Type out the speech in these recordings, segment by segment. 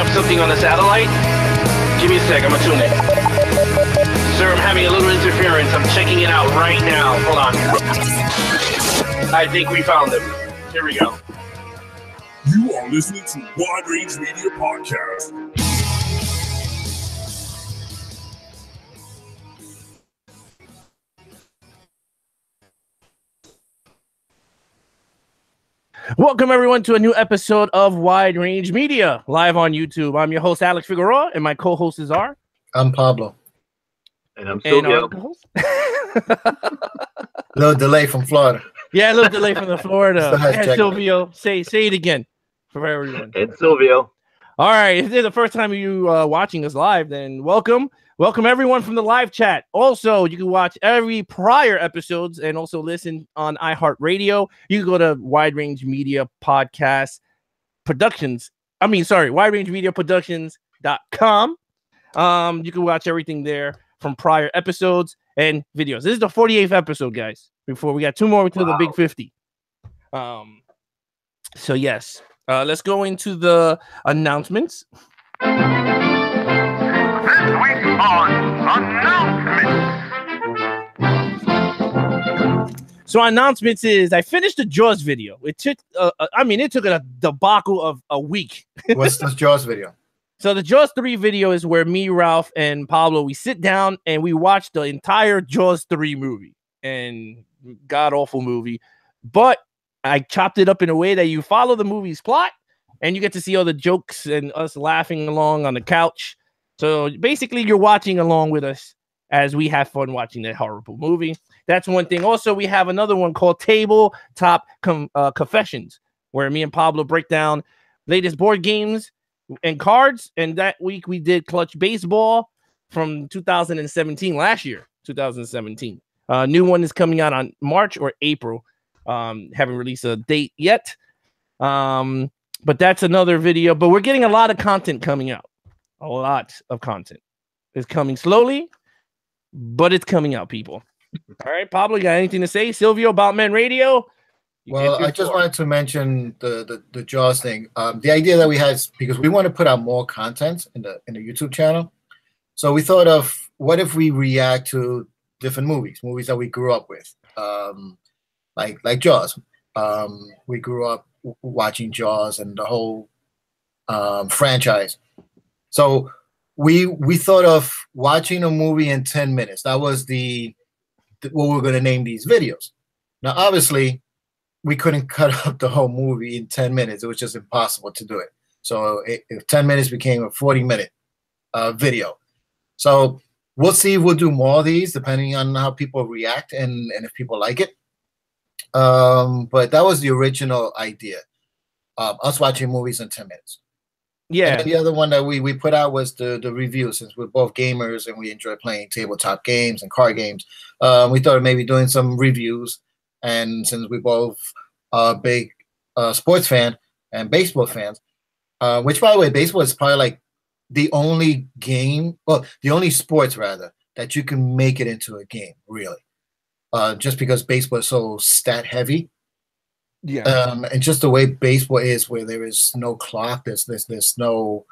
up something on the satellite? Give me a sec, I'm gonna tune in. Sir, I'm having a little interference. I'm checking it out right now. Hold on. I think we found him. Here we go. You are listening to Wide Range Media Podcast. Welcome, everyone, to a new episode of Wide Range Media, live on YouTube. I'm your host, Alex Figueroa, and my co-hosts are... I'm Pablo. And I'm Silvio. Little delay from Florida. Yeah, a little delay from the Florida. And Silvio, say it again for everyone. And Silvio. All right, if this is the first time you watching us live, then welcome. Welcome, everyone, from the live chat. Also, you can watch every prior episodes and also listen on iHeartRadio. You can go to Wide Range Media Podcast Productions. Wide Range Media Productions.com. You can watch everything there from prior episodes and videos. This is the 48th episode, guys. Before we got two more to the big 50. So yes, let's go into the announcements. This week on announcements. So announcements is I finished the Jaws video. It took it took a debacle of a week. What's the Jaws video? So the Jaws 3 video is where me, Ralph, and Pablo, we sit down and we watch the entire Jaws 3 movie. And god-awful movie. But I chopped it up in a way that you follow the movie's plot and you get to see all the jokes and us laughing along on the couch. So basically, you're watching along with us as we have fun watching that horrible movie. That's one thing. Also, we have another one called Tabletop Confessions, where me and Pablo break down latest board games and cards. And that week, we did Clutch Baseball from 2017, last year, 2017. New one is coming out on March or April. Haven't released a date yet. But that's another video. But we're getting a lot of content coming out. A lot of content. It's coming slowly, but it's coming out, people. All right, Pablo, you got anything to say? Silvio, about Men Radio? Well, I just wanted to mention the Jaws thing. The idea that we had is because we want to put out more content in the YouTube channel. So we thought of, what if we react to different movies that we grew up with, like Jaws. We grew up watching Jaws and the whole franchise. So we thought of watching a movie in 10 minutes. That was what we're going to name these videos. Now, obviously, we couldn't cut up the whole movie in 10 minutes. It was just impossible to do it. So if 10 minutes became a 40-minute video. So we'll see if we'll do more of these depending on how people react and if people like it. But that was the original idea. Us watching movies in 10 minutes. Yeah. And the other one that we put out was the review, since we're both gamers and we enjoy playing tabletop games and card games. We thought of maybe doing some reviews. And since we both are big sports fan and baseball fans, which, by the way, baseball is probably like the only sports rather that you can make it into a game, really. Just because baseball is so stat heavy. Yeah. And just the way baseball is, where there is no clock, there's no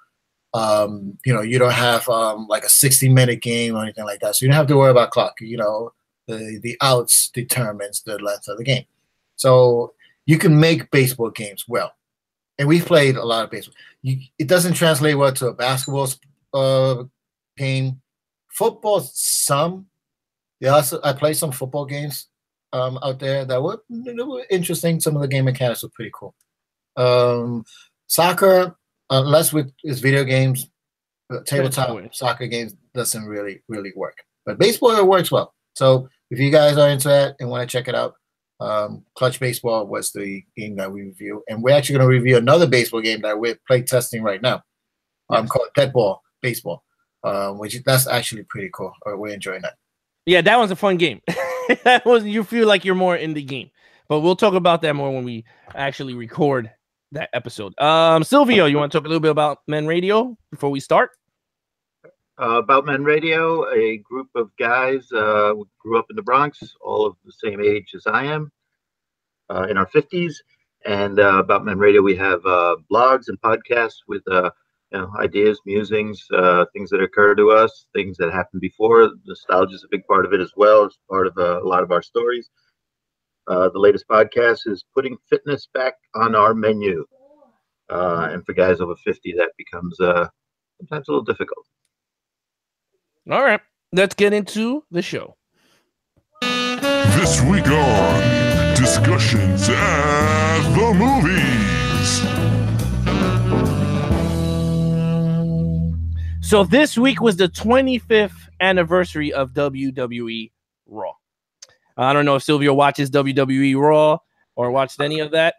you don't have like a 60-minute game or anything like that. So you don't have to worry about clock. The outs determines the length of the game. So you can make baseball games well. And we've played a lot of baseball. It doesn't translate well to a basketball game. Football, some. Yeah, I played some football games out there that were interesting. Some of the game mechanics were pretty cool. Soccer, unless it's video games, tabletop soccer games doesn't really work. But baseball, it works well. So if you guys are into that and want to check it out, Clutch Baseball was the game that we review. And we're actually going to review another baseball game that we're play testing right now called Dead Ball Baseball, which that's actually pretty cool. We're enjoying that. Yeah, that one's a fun game. You feel like you're more in the game. But we'll talk about that more when we actually record that episode. Silvio, you want to talk a little bit about Men Radio before we start? About Men Radio, a group of guys who grew up in the Bronx, all of the same age as I am, in our 50s. And About Men Radio, we have blogs and podcasts with ideas, musings, things that occur to us, things that happened before. Nostalgia is a big part of it as well. It's part of a lot of our stories. The latest podcast is putting fitness back on our menu. And for guys over 50, that becomes sometimes a little difficult. All right, let's get into the show. This week on Discussions at the Movies. So this week was the 25th anniversary of WWE Raw. I don't know if Silvio watches WWE Raw or watched any of that.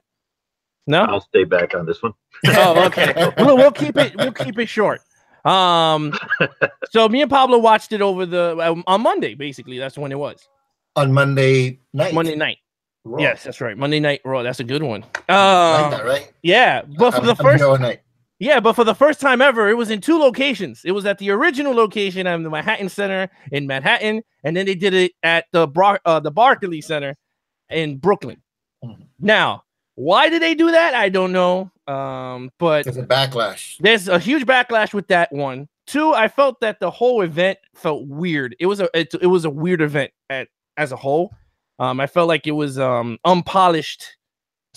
No, I'll stay back on this one. Oh, okay. We'll keep it short. So me and Pablo watched it over on Monday. Basically, that's when it was. On Monday night. Monday night. Raw. Yes, that's right. Monday Night Raw. That's a good one. Like that, right? Yeah, but for the first night. Yeah, but for the first time ever, it was in two locations. It was at the original location at the Manhattan Center in Manhattan, and then they did it at the Barclays Center in Brooklyn. Mm-hmm. Now, why did they do that? I don't know. But there's a backlash. There's a huge backlash with that one. Two, I felt that the whole event felt weird. It was a weird event as a whole. I felt like it was unpolished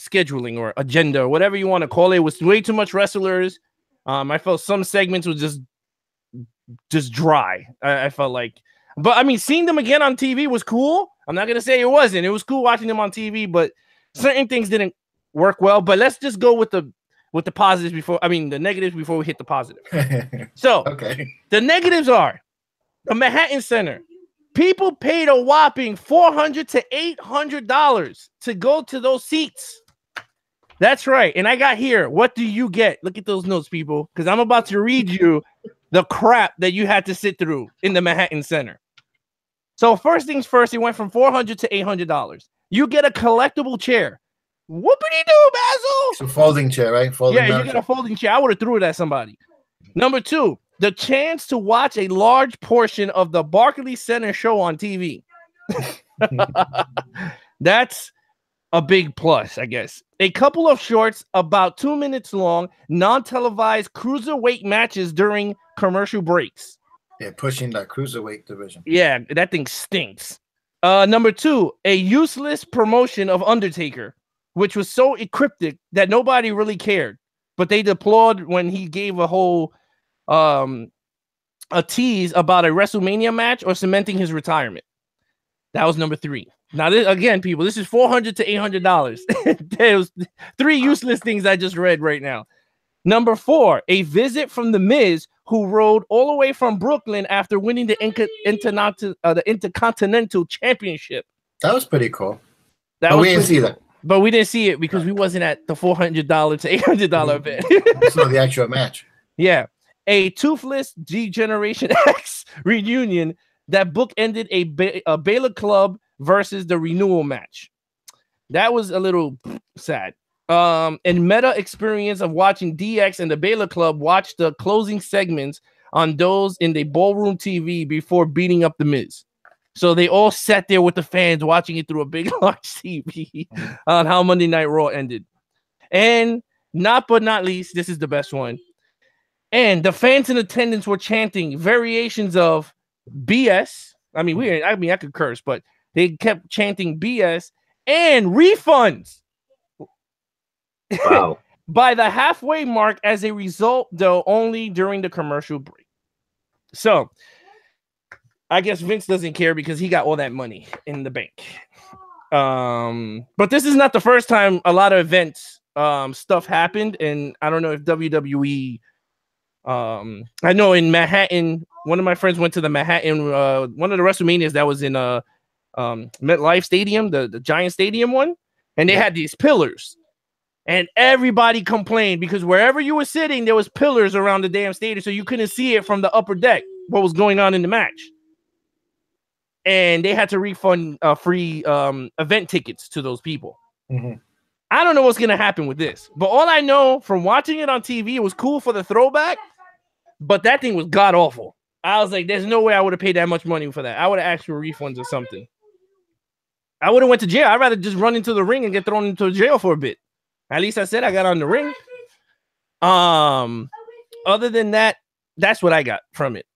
scheduling or agenda or whatever you want to call it. It was way too much wrestlers. I felt some segments were just dry. I felt like, but I mean, seeing them again on TV was cool. I'm not gonna say it wasn't. It was cool watching them on TV, but certain things didn't work well. But let's just go with the positives the negatives before we hit the positive. So okay, the negatives are the Manhattan Center. People paid a whopping $400 to $800 to go to those seats. That's right. And I got here. What do you get? Look at those notes, people, because I'm about to read you the crap that you had to sit through in the Manhattan Center. So first things first, it went from $400 to $800. You get a collectible chair. Whoopity-doo, Basil! It's a folding chair, right? You get a folding chair. I would have threw it at somebody. Number two, the chance to watch a large portion of the Barclays Center show on TV. That's a big plus, I guess. A couple of shorts, about 2 minutes long, non-televised cruiserweight matches during commercial breaks. Yeah, pushing that cruiserweight division. Yeah, that thing stinks. Number two, a useless promotion of Undertaker, which was so cryptic that nobody really cared. But they deplored when he gave a whole a tease about a WrestleMania match or cementing his retirement. That was number three. Now, again, people, this is $400 to $800. There's three useless things I just read right now. Number four, a visit from The Miz, who rode all the way from Brooklyn after winning the Intercontinental Championship. That was pretty cool. We didn't see that. But we didn't see it because we wasn't at the $400 to $800 event. We saw the actual match. Yeah. A toothless G-Generation X reunion that bookended a Baylor Club versus the renewal match. That was a little sad. And meta experience of watching DX and the Baylor Club watch the closing segments on those in the ballroom TV before beating up The Miz. So they all sat there with the fans watching it through a big large TV on how Monday Night Raw ended. And not least, this is the best one. And the fans in attendance were chanting variations of BS. I could curse, but they kept chanting BS and refunds. Wow. By the halfway mark as a result, though, only during the commercial break. So I guess Vince doesn't care because he got all that money in the bank. But this is not the first time a lot of events stuff happened, and I don't know if WWE I know in Manhattan, one of my friends went to the Manhattan one of the WrestleManias that was in MetLife Stadium, the Giant Stadium one, and they had these pillars. And everybody complained because wherever you were sitting, there was pillars around the damn stadium, so you couldn't see it from the upper deck, what was going on in the match. And they had to refund free event tickets to those people. Mm-hmm. I don't know what's going to happen with this, but all I know from watching it on TV, it was cool for the throwback, but that thing was god-awful. I was like, there's no way I would have paid that much money for that. I would have asked for refunds or something. I would have went to jail. I'd rather just run into the ring and get thrown into jail for a bit. At least I said I got on the ring. other than that, that's what I got from it.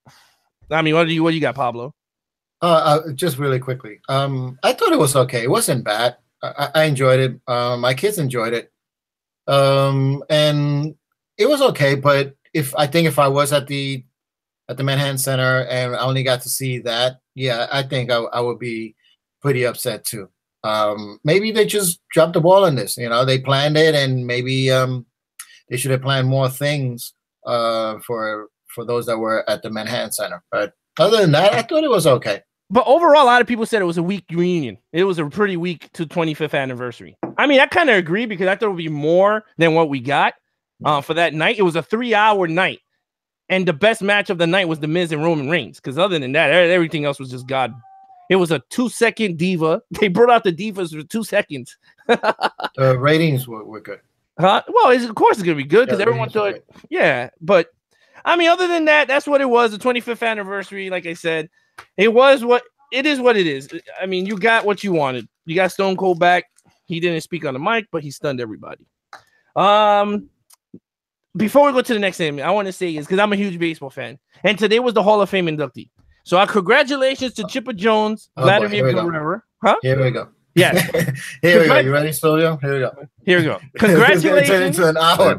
I mean, what do you got, Pablo? Just really quickly. I thought it was okay. It wasn't bad. I enjoyed it. My kids enjoyed it. And it was okay. But if I was at the Manhattan Center and I only got to see that, yeah, I think I would be pretty upset too. Maybe they just dropped the ball on this. You know, they planned it, and maybe they should have planned more things for those that were at the Manhattan Center. But other than that, I thought it was okay. But overall, a lot of people said it was a weak reunion. It was a pretty weak to 25th anniversary. I mean, I kind of agree because I thought it would be more than what we got for that night. It was a 3-hour night. And the best match of the night was The Miz and Roman Reigns. Because other than that, everything else was just God. It was a 2-second diva. They brought out the divas for 2 seconds. The ratings were good. Huh? Well, of course it's going to be good because everyone thought, yeah. But, I mean, other than that, that's what it was. The 25th anniversary, like I said, it is what it is. I mean, you got what you wanted. You got Stone Cold back. He didn't speak on the mic, but he stunned everybody. Before we go to the next thing, I want to say is because I'm a huge baseball fan, and today was the Hall of Fame inductee. So congratulations to Chipper Jones, Vladimir Guerrero. Huh? Here we go. Yeah. Here we go. You ready, Silvio? Here we go. Here we go. Congratulations. Turn into an hour.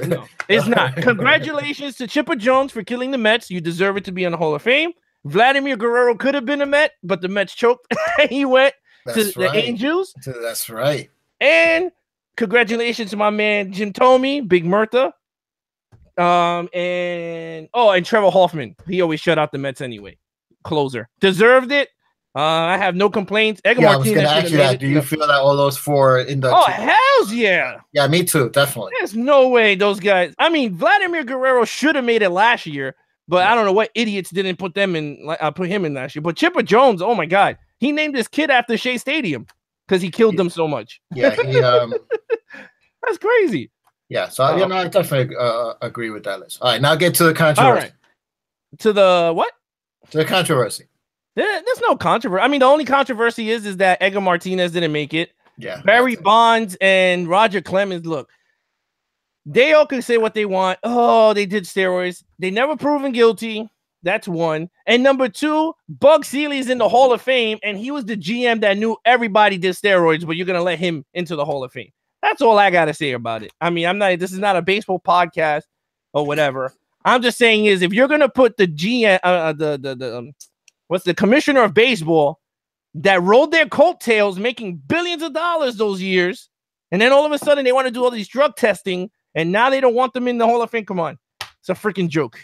No, it's not. Congratulations to Chipper Jones for killing the Mets. You deserve it to be on the Hall of Fame. Vladimir Guerrero could have been a Met, but the Mets choked. He went to the Angels. That's right. And congratulations to my man Jim Thome, Big Murtha. And Trevor Hoffman. He always shut out the Mets anyway. Closer. Deserved it. I have no complaints. I was going to ask you that. Do you feel that all those four in the... Oh, hells yeah. Yeah, me too. Definitely. There's no way those guys... I mean, Vladimir Guerrero should have made it last year, but I don't know what idiots didn't put him in last year. But Chipper Jones, oh my God. He named his kid after Shea Stadium because he killed them so much. Yeah, That's crazy. Yeah, so I definitely agree with that list. All right, now get to the controversy. All right. To the what? To the controversy. There's no controversy. I mean, the only controversy is that Edgar Martinez didn't make it. Yeah. Barry Bonds and Roger Clemens, look, they all can say what they want. Oh, they did steroids. They never proven guilty. That's one. And number two, Bug Seeley's in the Hall of Fame, and he was the GM that knew everybody did steroids, but you're going to let him into the Hall of Fame. That's all I got to say about it. I mean, this is not a baseball podcast or whatever. I'm just saying is if you're going to put the GM, what's the commissioner of baseball that rode their coattails making billions of dollars those years, and then all of a sudden they want to do all these drug testing, and now they don't want them in the Hall of Fame. Come on. It's a freaking joke.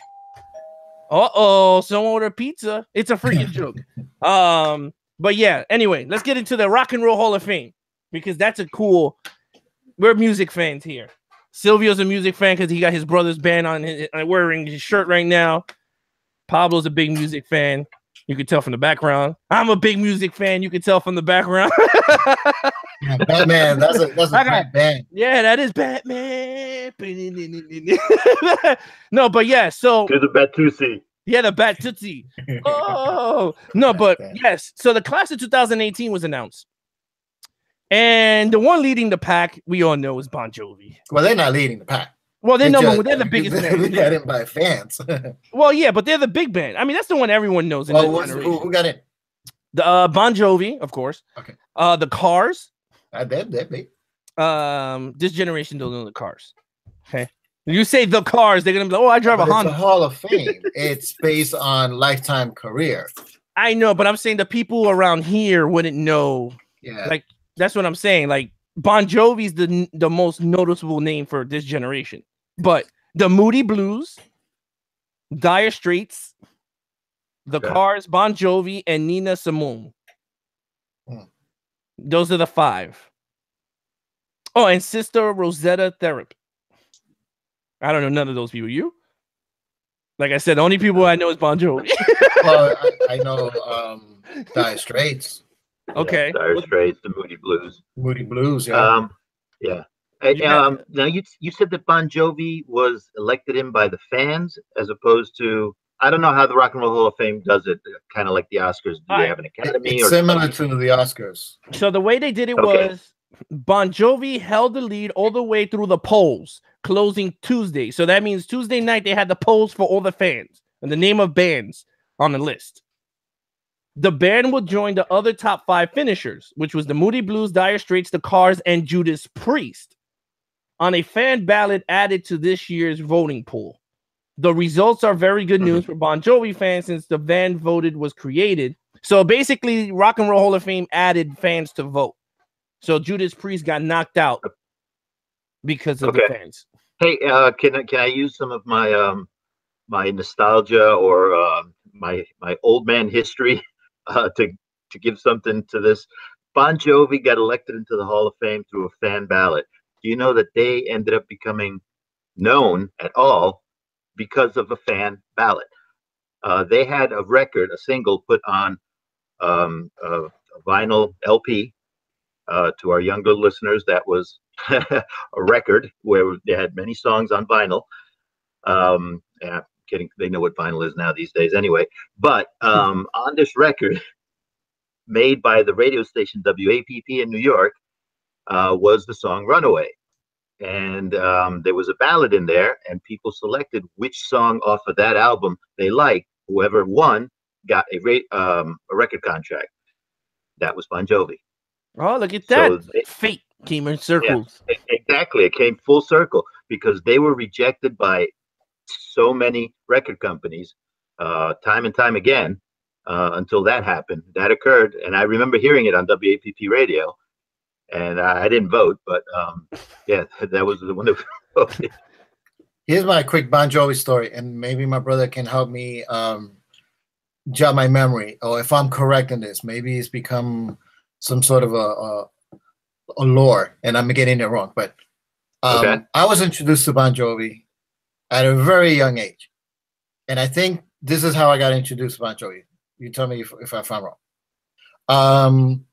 Uh-oh, someone ordered pizza. It's a freaking joke. But yeah, anyway, let's get into the Rock and Roll Hall of Fame because that's a cool... We're music fans here. Silvio's a music fan because he got his brother's band on wearing his shirt right now. Pablo's a big music fan. You can tell from the background. I'm a big music fan. You can tell from the background. Yeah, Batman. That's a great band. Yeah, that is Batman. No, but yeah. So to the Batusi. Yeah, the Batusi. Oh no, but yes. So the class of 2018 was announced. And the one leading the pack, we all know, is Bon Jovi. Well, they're not leading the pack. Well, they're the biggest band. They got in by fans. Well, yeah, but they're the big band. I mean, that's the one everyone knows. Who got in? The Bon Jovi, of course. Okay. The Cars. They're big. This generation don't know the Cars. Okay. You say the Cars, they're gonna be like, oh, I drive a Honda. It's a Hall of Fame. It's based on lifetime career. I know, but I'm saying the people around here wouldn't know. Yeah. Like, that's what I'm saying. Like, Bon Jovi's the most noticeable name for this generation. But the Moody Blues, Dire Straits, the Cars, Bon Jovi, and Nina Simone. Those are the 5. Oh, and Sister Rosetta Tharpe. I don't know none of those people. You? Like I said, the only people I know is Bon Jovi. Well, I know Dire Straits. Okay. Yeah, Dire Straits, the Moody Blues. Moody Blues, yeah. Yeah. Now you said that Bon Jovi was elected in by the fans as opposed to, I don't know how the Rock and Roll Hall of Fame does it, kind of like the Oscars. Do they have an academy? It's similar to the Oscars. So the way they did it was Bon Jovi held the lead all the way through the polls. closing Tuesday. So that means Tuesday night they had the polls for all the fans and the name of bands on the list. The band would join the other top 5 finishers, which was the Moody Blues, Dire Straits, the Cars, and Judas Priest, on a fan ballot added to this year's voting pool. The results are very good news for Bon Jovi fans since the band voted was created. So basically, Rock and Roll Hall of Fame added fans to vote. So Judas Priest got knocked out because of the fans. Hey, can I use some of my my nostalgia or my old man history to give something to this? Bon Jovi got elected into the Hall of Fame through a fan ballot. Do you know that they ended up becoming known at all because of a fan ballot? They had a record, a single put on a vinyl LP. To our younger listeners, that was a record where they had many songs on vinyl. Yeah, kidding. They know what vinyl is now these days anyway. But on this record, made by the radio station WAPP in New York, was the song Runaway. And there was a ballad in there, and people selected which song off of that album they liked. Whoever won got a record contract. That was Bon Jovi. Oh, look at that. So fate came in circles. Yeah, exactly. It came full circle because they were rejected by so many record companies time and time again until that happened. That occurred. And I remember hearing it on WAPP radio. And I didn't vote, but yeah, that was the one that voted. Here's my quick Bon Jovi story, and maybe my brother can help me jog my memory, or if I'm correct in this, maybe it's become some sort of a lore, and I'm getting it wrong. But I was introduced to Bon Jovi at a very young age, and I think this is how I got introduced to Bon Jovi. You tell me if I'm wrong.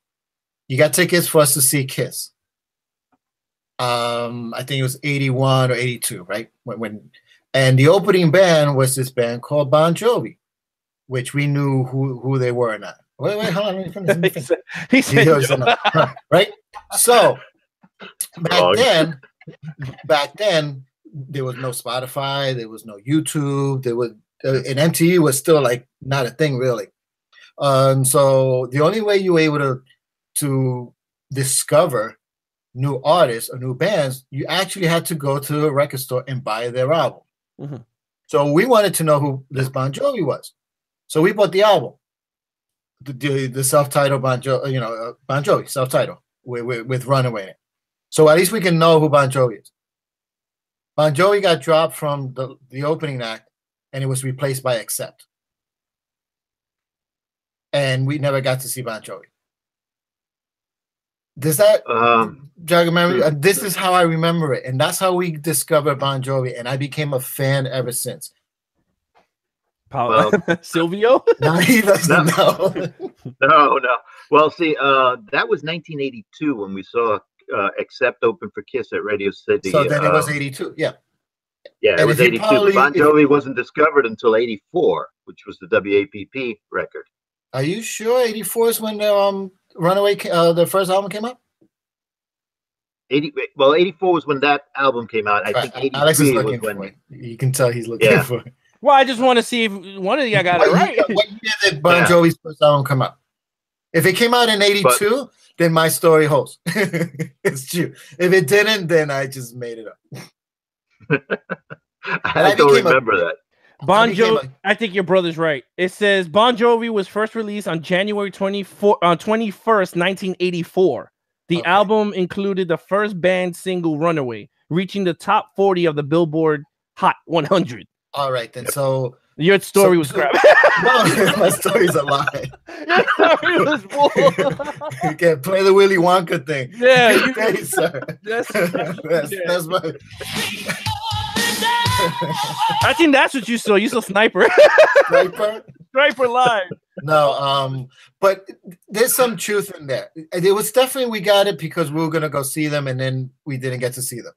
You got tickets for us to see Kiss. I think it was 81 or 82, right? And the opening band was this band called Bon Jovi, which we knew who they were or not. Wait, hold on. Let me finish. He said right? So back then, there was no Spotify, there was no YouTube, and MTV was still like not a thing really. So the only way you were able to discover new artists or new bands, you actually had to go to a record store and buy their album. Mm-hmm. So we wanted to know who this Bon Jovi was. So we bought the album, the self-titled Bon Jovi, self-titled with Runaway in it. So at least we can know who Bon Jovi is. Bon Jovi got dropped from the opening act, and it was replaced by Accept. And we never got to see Bon Jovi. Does that jog a memory? This is how I remember it, and that's how we discovered Bon Jovi, and I became a fan ever since. Silvio? No, he doesn't know. No. Well, see, that was 1982 when we saw Accept open for Kiss at Radio City. So then it was 82, yeah. Yeah, it was 82. Bon Jovi wasn't discovered until 84, which was the WAPP record. Are you sure 84 is when the Runaway, the first album came out? 84 was when that album came out. I think 83 Alex is looking was when for it. You can tell he's looking for it. Well, I just want to see if one of you got it right. What year did Bon Jovi's first album come out? If it came out in 82, then my story holds. It's true. If it didn't, then I just made it up. I don't remember that. Bon Jovi, I think your brother's right. It says Bon Jovi was first released on January 21st, 1984. The album included the first band single Runaway, reaching the top 40 of the Billboard Hot 100. All right, then. So your story was crap. No, my story's a lie. Your story was bull. You can play the Willy Wonka thing. Yeah, you can, sir. That's my. I think that's what you saw. You saw Sniper. Sniper Live. No, but there's some truth in there. It was definitely, we got it because we were gonna go see them, and then we didn't get to see them,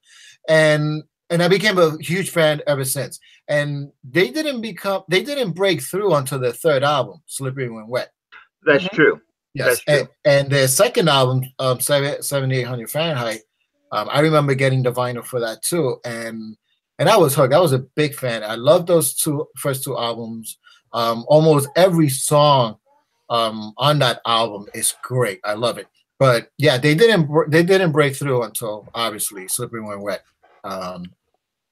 and I became a huge fan ever since. And they didn't break through until their third album, Slippery When Wet. That's true. Yes, that's true. And their second album, 7800 Fahrenheit, I remember getting the vinyl for that too, and I was hooked. I was a big fan. I love those first two albums. Almost every song on that album is great. I love it. But yeah, they didn't break through until obviously Slippery When Wet. And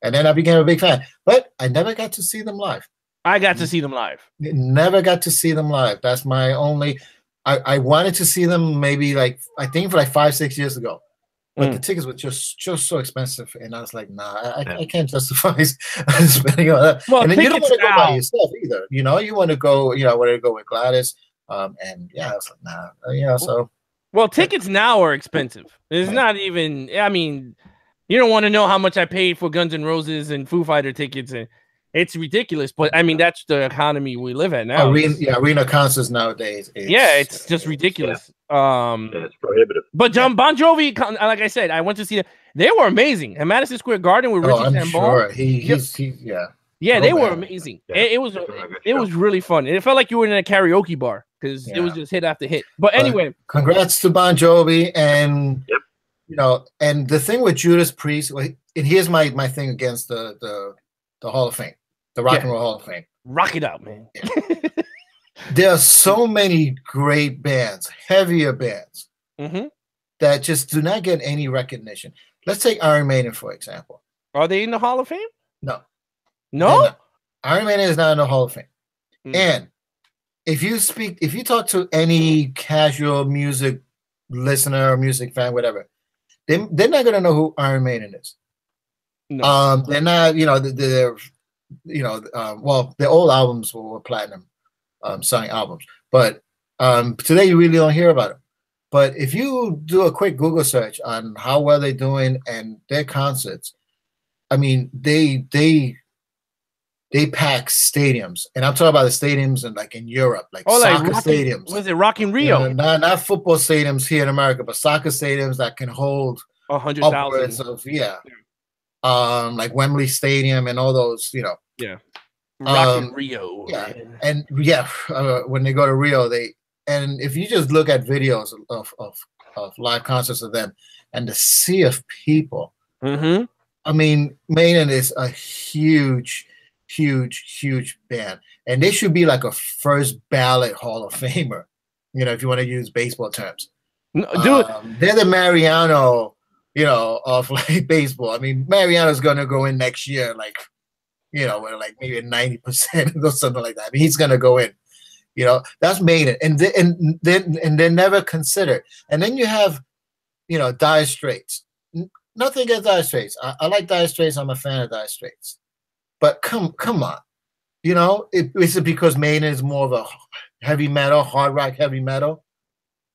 then I became a big fan. But I never got to see them live. I got to see them live. Never got to see them live. That's my only. I wanted to see them maybe like I think for like 5-6 years ago. But the tickets were just so expensive, and I was like, nah, I can't justify spending all that. Well, and then you don't want to go now, by yourself either. You know, you want to go. You know, I wanted to go with Gladys. And yeah, I was like, nah. You know, so. Well, tickets now are expensive. It's not even. I mean, you don't want to know how much I paid for Guns N' Roses and Foo Fighter tickets, and it's ridiculous. But I mean, that's the economy we live at now. Arena concerts nowadays. It's just ridiculous. It's prohibitive. But Bon Jovi, like I said, I went to see them. They were amazing at Madison Square Garden with Richie Sambon. Sure. He's Yeah, they were amazing. Yeah. It was really fun. It felt like you were in a karaoke bar because it was just hit after hit. But anyway, congrats to Bon Jovi, and you know, and the thing with Judas Priest, and here's my thing against the Hall of Fame, the Rock and Roll Hall of Fame. Rock it out, man. Yeah. There are so many great bands, heavier bands, that just do not get any recognition. Let's take Iron Maiden, for example. Are they in the Hall of Fame? No? Iron Maiden is not in the Hall of Fame. And if you talk to any casual music listener or music fan, whatever, they're not going to know who Iron Maiden is. No. They're not, you know, well, their old albums were platinum selling albums, but today you really don't hear about them. But if you do a quick Google search on how well they're doing and their concerts, I mean, they pack stadiums, and I'm talking about the stadiums in Europe, like soccer stadiums. Was it Rock in Rio? You know, not football stadiums here in America, but soccer stadiums that can hold 100,000. Like Wembley Stadium and all those, you know. Yeah. Rock in Rio. Yeah, and when they go to Rio, and if you just look at videos of live concerts of them and the sea of people, I mean, Maiden is a huge band, and they should be like a first ballot Hall of Famer, you know, if you want to use baseball terms. Dude, they're the Mariano, you know, of like baseball. I mean, Mariano's gonna go in next year, like, you know, with like maybe 90% or something like that. I mean, he's gonna go in. You know, that's Maiden, and they're never considered. And then you have, you know, Dire Straits. Nothing against Dire Straits. I like Dire Straits. I'm a fan of Dire Straits. But come on, you know, is it because Maiden is more of a heavy metal, hard rock, heavy metal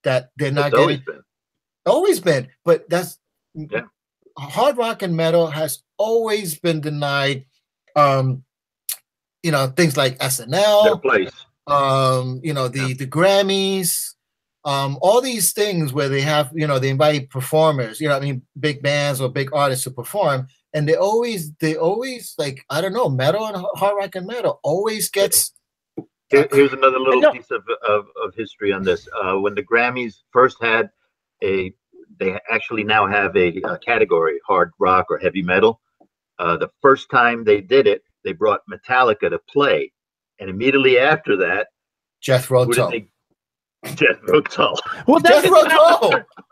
that they're not getting? Always been, but that's hard rock and metal has always been denied. You know, things like SNL, their place. You know, the Grammys, all these things where they have, you know, they invite performers, you know, I mean, big bands or big artists to perform, and they always like, I don't know, metal and hard rock and metal always gets. Here's another little piece of history on this. When the Grammys first had they actually now have a category, hard rock or heavy metal. The first time they did it, they brought Metallica to play. And immediately after that, Jethro Tull. Jethro Tull. Well,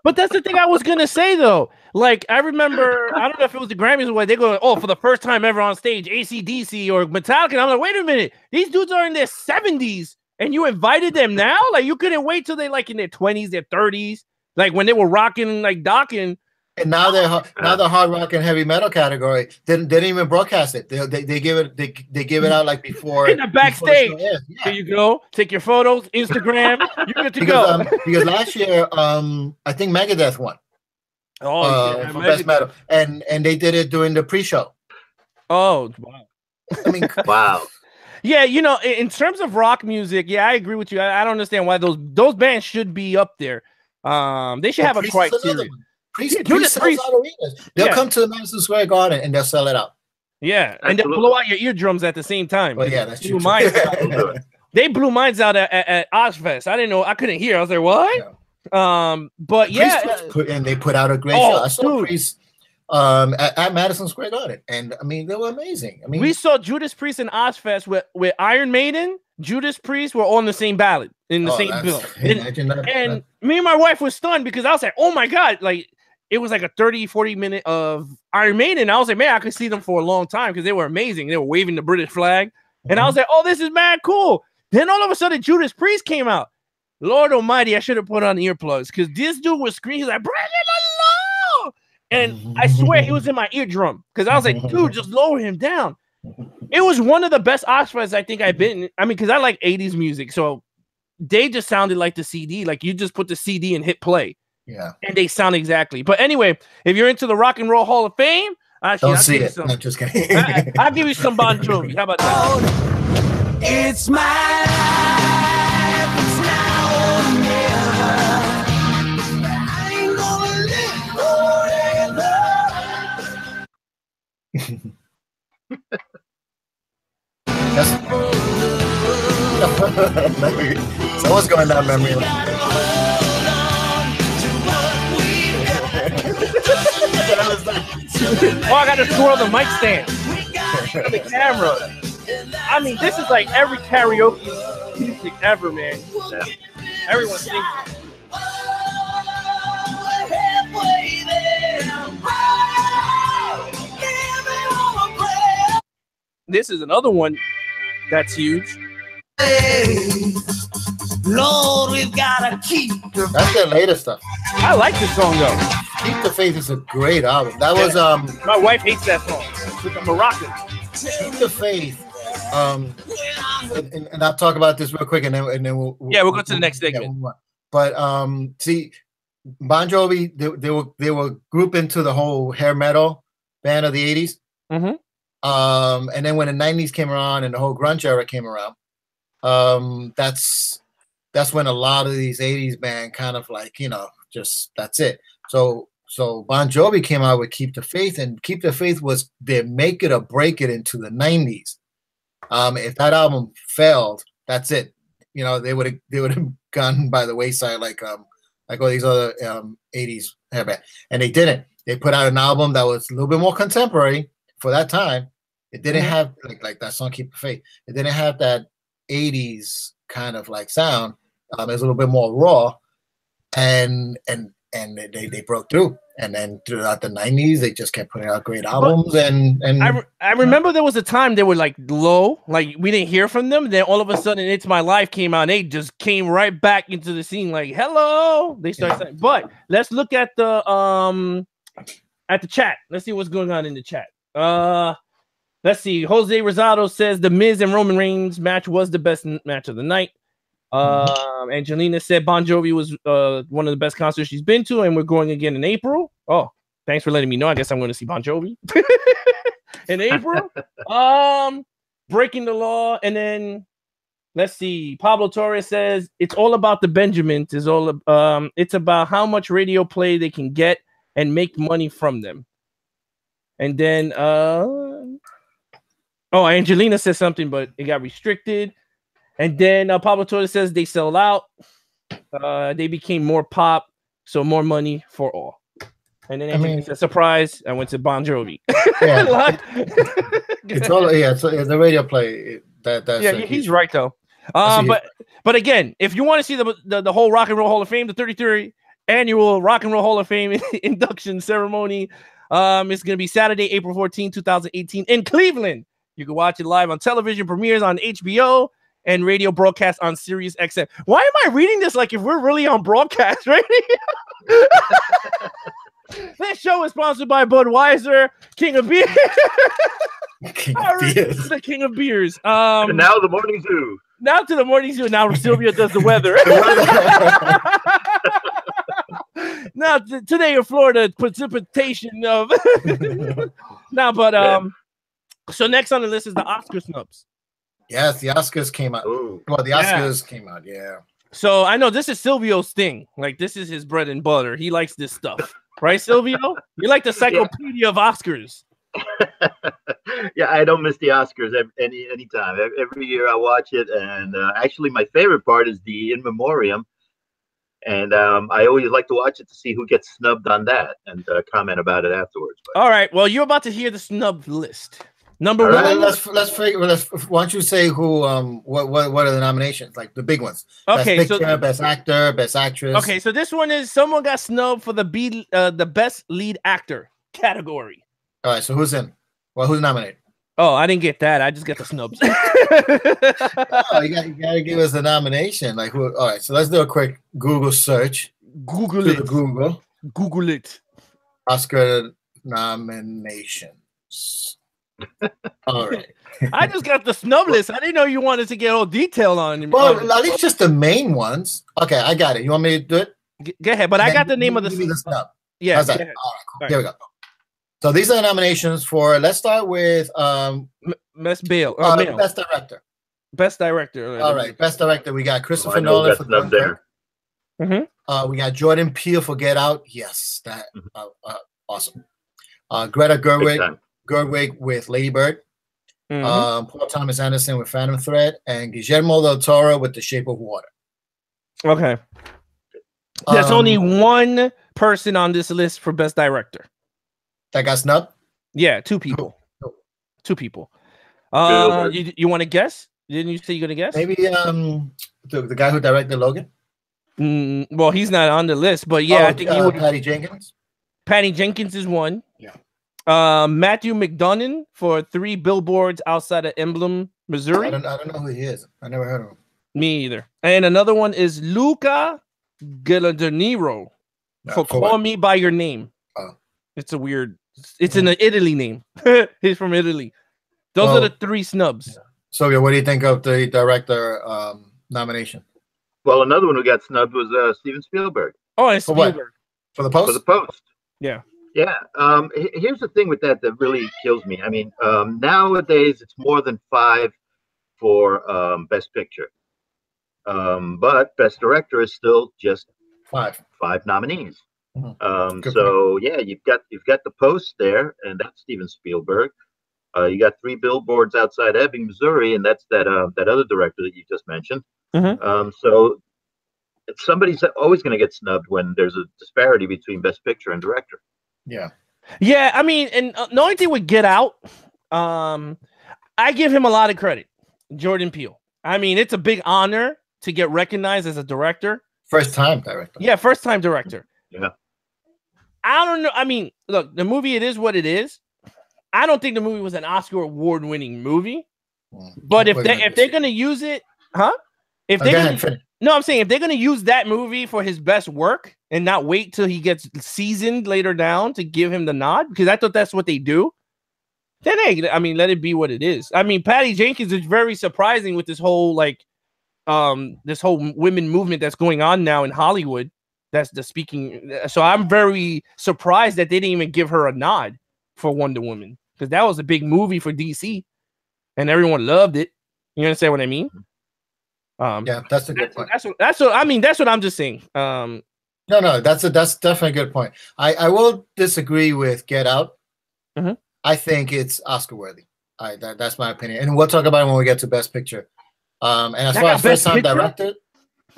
but that's the thing I was gonna say though. Like, I remember, I don't know if it was the Grammys or what, they go, oh, for the first time ever on stage, AC/DC or Metallica. And I'm like, wait a minute, these dudes are in their 70s, and you invited them now? Like, you couldn't wait till they like in their 20s, their 30s, like when they were rocking, like docking. And now the hard rock and heavy metal category. They didn't even broadcast it. They give it out like before in the backstage. Here you go. Take your photos, Instagram. You're good to go. Because last year, I think Megadeth won. Oh, for best metal, and they did it during the pre-show. Oh, wow! I mean, wow. Yeah, you know, in terms of rock music, yeah, I agree with you. I don't understand why those bands should be up there. They should have a criteria. Priest sells out arenas. They'll come to the Madison Square Garden and they'll sell it out. Yeah, and they'll blow out your eardrums at the same time. Well, yeah, that's true. They blew mines out at Ozfest. I didn't know. I couldn't hear. I was like, what? But yeah, and they put out a great show. I saw Priest at Madison Square Garden, and I mean they were amazing. I mean, we saw Judas Priest and Ozfest with Iron Maiden. Judas Priest were on the same ballot in the same bill. And me and my wife was stunned because I was like, oh my God, like it was like a 30-40 minute of Iron Maiden. I was like, man, I could see them for a long time because they were amazing. They were waving the British flag. And I was like, oh, this is mad cool. Then all of a sudden, Judas Priest came out. Lord Almighty, I should have put on earplugs because this dude was screaming. He's like, bring it along. And I swear he was in my eardrum because I was like, dude, just lower him down. It was one of the best Oxfords I think I've been. I mean, because I like 80s music. So they just sounded like the CD. Like you just put the CD and hit play. Yeah. And they sound exactly. But anyway, if you're into the Rock and Roll Hall of Fame, actually, don't see it. No, just kidding. I'll give you some Bon Jovi. How about that? It's my life. It's now or never. I ain't gonna live forever. Someone's going down memory lane. Oh, I got to twirl the mic stand. The camera. I mean, this is like every karaoke music ever, man. Yeah. Everyone sings. This is another one that's huge. Hey, Lord, we've gotta keep the. That's their latest stuff. I like this song though. Keep the Faith is a great album. That was my wife hates that song with the Moroccan. Keep the Faith. And I'll talk about this real quick, and then we'll go to the next segment. But see, Bon Jovi, they were grouped into the whole hair metal band of the 80s. Mm-hmm. And then when the 90s came around and the whole grunge era came around, that's when a lot of these 80s band kind of like, you know, just that's it. So Bon Jovi came out with Keep the Faith, and Keep the Faith was their make it or break it into the 90s. If that album failed, that's it. You know, they would have gone by the wayside like all these other 80s hair band. And they didn't. They put out an album that was a little bit more contemporary for that time. It didn't have like that song Keep the Faith. It didn't have that 80s kind of like sound. It was a little bit more raw, and they broke through. And then throughout the 90s, they just kept putting out great albums. And I remember there was a time they were like low, like we didn't hear from them. Then all of a sudden, It's My Life came out. And they just came right back into the scene, like hello. They started saying, but let's look at the chat. Let's see what's going on in the chat. Let's see. Jose Rosado says the Miz and Roman Reigns match was the best match of the night. Angelina said Bon Jovi was one of the best concerts she's been to, and we're going again in April. Oh, thanks for letting me know. I guess I'm going to see Bon Jovi in April. Breaking the Law, and then let's see. Pablo Torres says it's all about the Benjamins. It's about how much radio play they can get and make money from them. And then Angelina says something, but it got restricted. And then Pablo Torres says they sell out. They became more pop, so more money for all. And then Angelina says, surprise, I went to Bon Jovi. Yeah. It's all the radio play. He's right though. But again, if you want to see the whole Rock and Roll Hall of Fame, the 33rd annual Rock and Roll Hall of Fame induction ceremony, it's going to be Saturday, April 14, 2018 in Cleveland. You can watch it live on television, premieres on HBO, and radio broadcast on Sirius XM. Why am I reading this like if we're really on broadcast radio? This show is sponsored by Budweiser, King of Beer. The King of Beers. And now the Morning Zoo. Now to the Morning Zoo. Now Sylvia does the weather. Now today in Florida, precipitation of. So next on the list is the Oscar snubs. Yes, the Oscars came out. Ooh. Well, the Oscars came out, yeah. So I know this is Silvio's thing. Like this is his bread and butter. He likes this stuff, right, Silvio? You're like the encyclopedia of Oscars. Yeah, I don't miss the Oscars anytime. Every year I watch it, and actually my favorite part is the in memoriam. And I always like to watch it to see who gets snubbed on that and comment about it afterwards. But, All right. Well, you're about to hear the snub list. Number All one. right. Let's figure. Why don't you say who? What are the nominations? Like the big ones. Okay, Best picture, best actor, best actress. Okay, so this one is someone got snubbed for the best lead actor category. All right. So who's in? Well, who's nominated? Oh, I didn't get that. I just got the snubs. Oh, you gotta give us the nomination. Like who? All right. So let's do a quick Google search. Google To it. the Google Google it. Oscar nominations. All right. I just got the snub list. I didn't know you wanted to get all detailed on. Well, at least just the main ones. Okay, I got it. You want me to do it? Go ahead, but I got the name of the Give me the snub. Yeah. How's that? go All ahead. right, cool. All Here we go. So these are the nominations for. Let's start with Best Bale. Male. best director. Best director. All right, best director. We got I Christopher know Nolan that's for snubbed Dunkirk. there. Mhm. We got Jordan Peele for Get Out. Yes, that awesome. Greta Big Gerwig time. with Lady Bird. Mhm. Paul Thomas Anderson with Phantom Thread, and Guillermo del Toro with The Shape of Water. Okay. There's only Um, one person on this list for best director. that got snubbed. Yeah, two people. Who? Two people. Spielberg. You want to guess? Didn't you say you're gonna guess? Maybe the guy who directed Logan. Well, he's not on the list, but yeah, I think he would. Patty Jenkins. Patty Jenkins is one. Yeah. Matthew McDonough for 3 Billboards Outside of Emblem, Missouri. I don't know who he is. I never heard of him. Me either. And another one is Luca Guadagnino for For Call what? Me by Your Name. Oh. It's a weird. It's in the Italy name. He's from Italy. Those are the 3 snubs. So, what do you think of the director nomination Well, another one who got snubbed was Steven Spielberg Oh, it's For what? Spielberg. for the for post? The Post. Yeah. Yeah. Here's the thing with that really kills me. I mean, nowadays it's more than 5 for Best Picture, but Best Director is still just 5. 5 nominees. Good So yeah, you've got The Post there, and that's Steven Spielberg. You got 3 Billboards Outside Ebbing, Missouri, and that's that other director that you just mentioned. Mhm. So somebody's always going to get snubbed when there's a disparity between Best Picture and Director. Yeah. Yeah, I mean, and the only thing with Get Out, I give him a lot of credit, Jordan Peele. I mean, it's a big honor to get recognized as a director. First time director. Yeah, first time director. Yeah. I don't know. I mean, look, the movie, it is what it is. I don't think the movie was an Oscar award winning movie. But if they're gonna use it, huh? If they're gonna, no, I'm saying if they're gonna use that movie for his best work and not wait till he gets seasoned later down to give him the nod, because I thought that's what they do. Then hey, I mean, let it be what it is. I mean, Patty Jenkins is very surprising with this whole this whole women movement that's going on now in Hollywood. That's the speaking. So I'm very surprised that they didn't even give her a nod for Wonder Woman, because that was a big movie for DC and everyone loved it. You understand what I mean? Yeah, that's a good point. That's what I mean. That's what I'm just saying. No, that's definitely a good point. I will disagree with Get Out. Mhm. I think it's Oscar worthy. That's my opinion, and we'll talk about it when we get to Best Picture. And as far as first time director,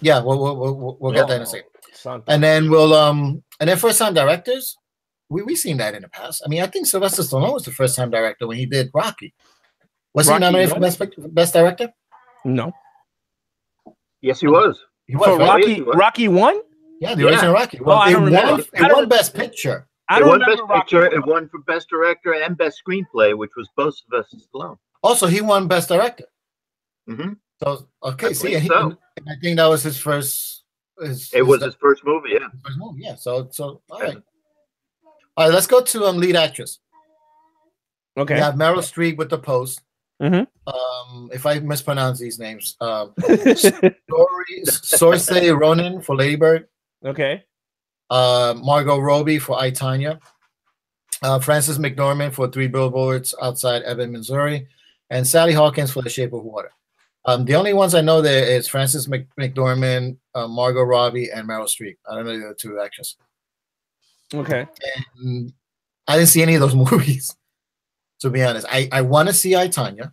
yeah, we'll get that in a second. And then first time directors, we've seen that in the past. I mean, I think Sylvester Stallone was the first time director when he did Rocky. Was he nominated for best director? No. Yes, he was. He was, For right? Rocky 1? Yeah, the original Rocky. Well, I don't remember. It won Best Picture. It won Best Picture. It won for Best Director and Best Screenplay, which was both Sylvester Stallone. Also, he won Best Director. Mm-hmm. So okay, I see, believe so. and I think that was his first. It was his first movie, yeah. First movie, yeah. So all right. All right, let's go to lead actress. Okay. We have Meryl Streep with The Post. Mhm. If I mispronounce these names, Saoirse Ronan for Lady Bird. Okay. Margot Robbie for I, Tonya. Frances McDormand for 3 Billboards Outside Ebbing, Missouri, and Sally Hawkins for The Shape of Water. The only ones I know there is Frances McDormand, Margot Robbie, and Meryl Streep. I don't know the other 2 actors. Okay. And I didn't see any of those movies, to be honest. I want to see I, Tonya.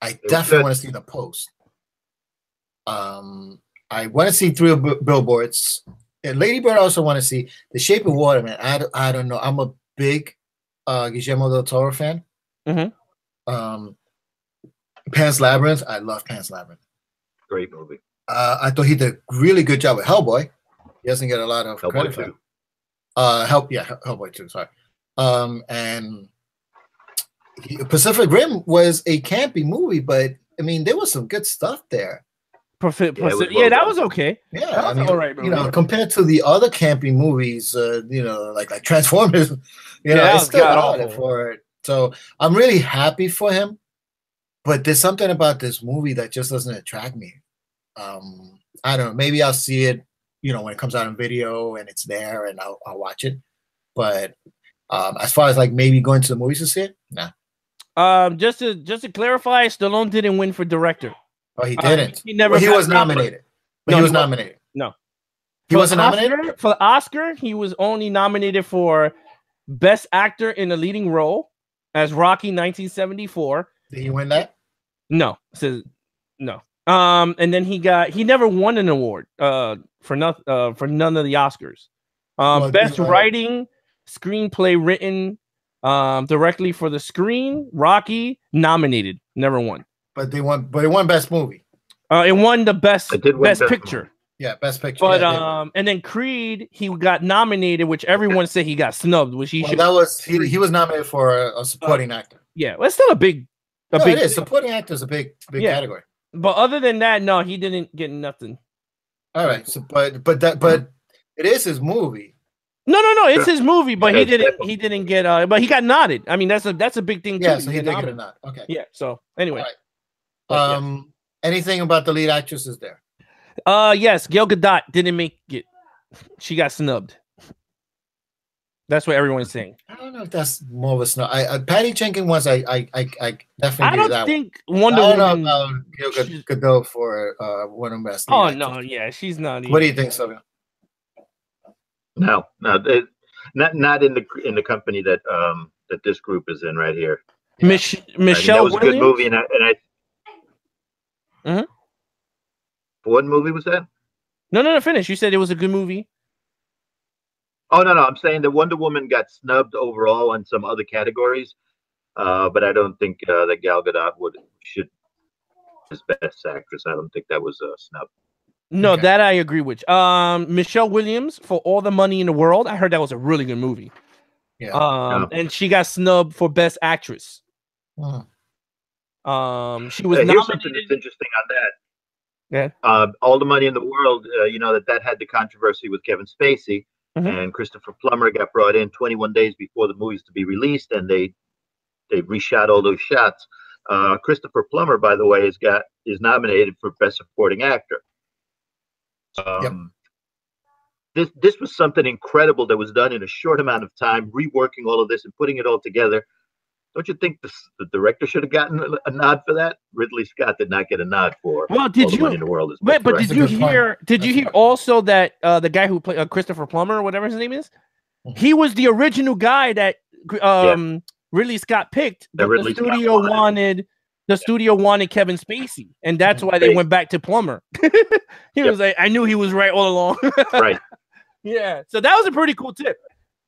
I definitely want to see The Post. I want to see Three Billboards. And Lady Bird, I also want to see The Shape of Water, man. I don't know. I'm a big Guillermo del Toro fan. Pan's Labyrinth. I love Pan's Labyrinth. Great movie. I thought he did a really good job with Hellboy. He doesn't get a lot of credit for it. Hellboy 2, sorry. And Pacific Rim was a campy movie, but I mean, there was some good stuff there. That was okay. Yeah, that was all right, you know, compared to the other campy movies, you know, like Transformers, you know, it's still out for it. So I'm really happy for him, but there's something about this movie that just doesn't attract me. I don't know. Maybe I'll see it, you know, when it comes out on video and it's there, and I'll watch it. But as far as like maybe going to the movies to see it, nah. Just to clarify, Stallone didn't win for director. Oh, he didn't. He never. He was nominated. But he was nominated. No, he wasn't nominated for the Oscar. He was only nominated for Best Actor in a Leading Role as Rocky 1974. Did he win that? No, says no. And then he never won an award for none of the Oscars. Best Writing, Screenplay written directly for the screen, Rocky nominated, never won. But it won Best Movie. It won the best picture. Movie. Yeah, Best Picture. But and then Creed, he got nominated, which everyone said he got snubbed, which he should. That was he was nominated for a supporting actor. Yeah, well, it's still a big. It is. Supporting actor is a big category. But other than that, no, he didn't get nothing. All right, so but it is his movie. No, it's his movie, but he didn't get but he got nodded. I mean, that's a big thing too. Yeah, so he did get a nod. Okay. Yeah. So anyway, anything about the lead actresses there? Yes, Gal Gadot didn't make it. She got snubbed. That's what everyone's saying. I don't know if that's more of a snub. Patty Jenkins was I definitely. I don't think Wonder Woman. I don't know about Gal Gadot for Wonder Woman. Oh no, yeah, she's not. What do you think, Sylvia? No, not in the company that this group is in right here. Michelle that was a good movie, and I. Mm-hmm. What movie was that? No, finish. You said it was a good movie. Oh no, I'm saying that Wonder Woman got snubbed overall in some other categories, but I don't think that Gal Gadot should as Best Actress. I don't think that was a snub. No, okay. That I agree with. Michelle Williams for All the Money in the World. I heard that was a really good movie. Yeah. And she got snubbed for Best Actress. She was nominated. Here's something that's interesting on that. Yeah. All the Money in the World. You know that had the controversy with Kevin Spacey, and Christopher Plummer got brought in 21 days before the movie's to be released, and they reshot all those shots. Christopher Plummer, by the way, is nominated for Best Supporting Actor. This was something incredible that was done in a short amount of time, reworking all of this and putting it all together. Don't you think the director should have gotten a nod for that? Ridley Scott did not get a nod for. Well, did you? In the world is wait, but did you hear? Did you hear also that the guy who played Christopher Plummer or whatever his name is? He was the original guy that Ridley Scott picked. The studio wanted Kevin Spacey, and that's why they went back to Plummer. He was like, I knew he was right all along. Right. Yeah. So that was a pretty cool tip.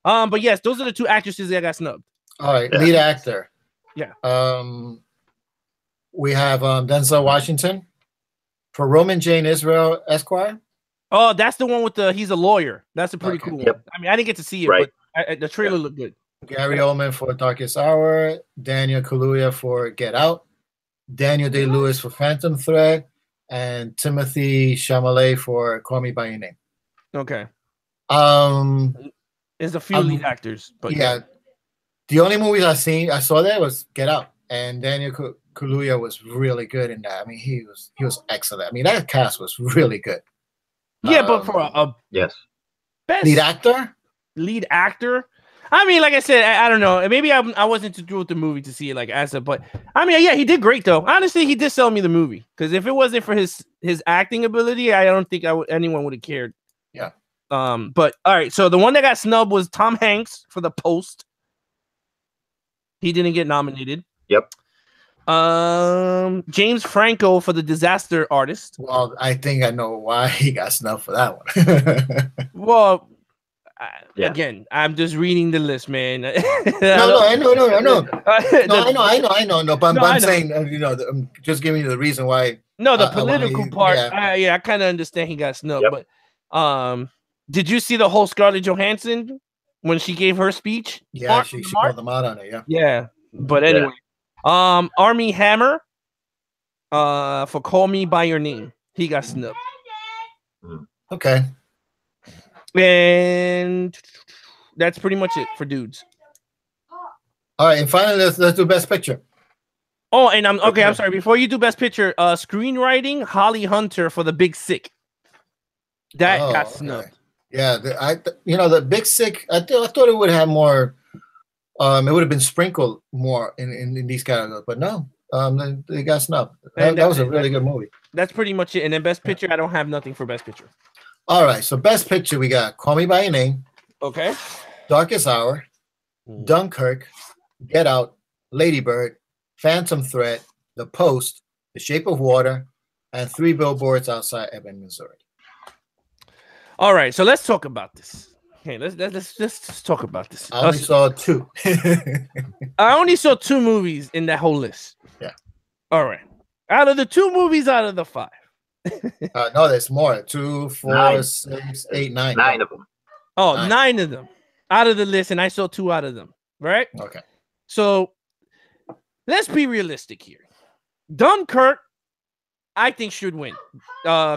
But yes, those are the two actresses that got snubbed. All right, lead actor. Yeah. We have Denzel Washington for Roman Jane Israel Esquire. Oh, that's the one with he's a lawyer. That's a pretty cool one. I mean, I didn't get to see it, but the trailer looked good. Gary Oldman for Darkest Hour. Daniel Kaluuya for Get Out. Daniel Day-Lewis for Phantom Thread. And Timothy Chalamet for Call Me By Your Name. Okay. There's a few lead actors, but yeah. The only movies I saw there was Get Out, and Daniel Kaluuya was really good in that. I mean, he was excellent. I mean, that cast was really good. Yeah, but for a best lead actor. I mean, like I said, I don't know. Maybe I wasn't too through with the movie to see it like as a, but I mean, yeah, he did great though. Honestly, he did sell me the movie because if it wasn't for his acting ability, I don't think anyone would have cared. Yeah. But all right, so the one that got snubbed was Tom Hanks for The Post. He didn't get nominated. Yep. James Franco for The Disaster Artist. Well, I think I know why he got snubbed for that one. Well, Yeah. again, I'm just reading the list, man. No, I know. No, but No, I I'm know. saying, I'm just giving you the reason why. No, the why political he- part. yeah. I kind of understand he got snubbed, Yep. but did you see the whole Scarlett Johansson when she gave her speech? Yeah, she called them out on it. Yeah. Yeah, but anyway, Army Hammer, for Call Me by Your Name, he got snubbed, Okay. and that's pretty much it for dudes. All right, and finally, let's do best picture. Oh, and I'm Okay. sorry. Before you do best picture, screenwriting, Holly Hunter for The Big Sick. That Oh, got okay. snubbed. Yeah, the Big Sick. I thought it would have more. It would have been sprinkled more in these categories, but no. They got snubbed. And That was a that's it. really good movie. That's pretty much it. And then best picture, I don't have nothing for best picture. All right, so best picture we got Call Me by Your Name, Okay. Darkest Hour, Dunkirk, Get Out, Lady Bird, Phantom Thread, The Post, The Shape of Water, and 3 Billboards Outside Ebbing, Missouri. All right, so let's talk about this. Okay, let's talk about this. I only saw 2. I only saw 2 movies in that whole list. Yeah. All right. Out of the 2 movies out of the 5. No, there's more. 2, 4, 9. 6, 8, 9. 9 of them. Oh, 9. 9 of them out of the list, and I saw 2 out of them. Right? Okay. So let's be realistic here. Dunkirk, I think, should win.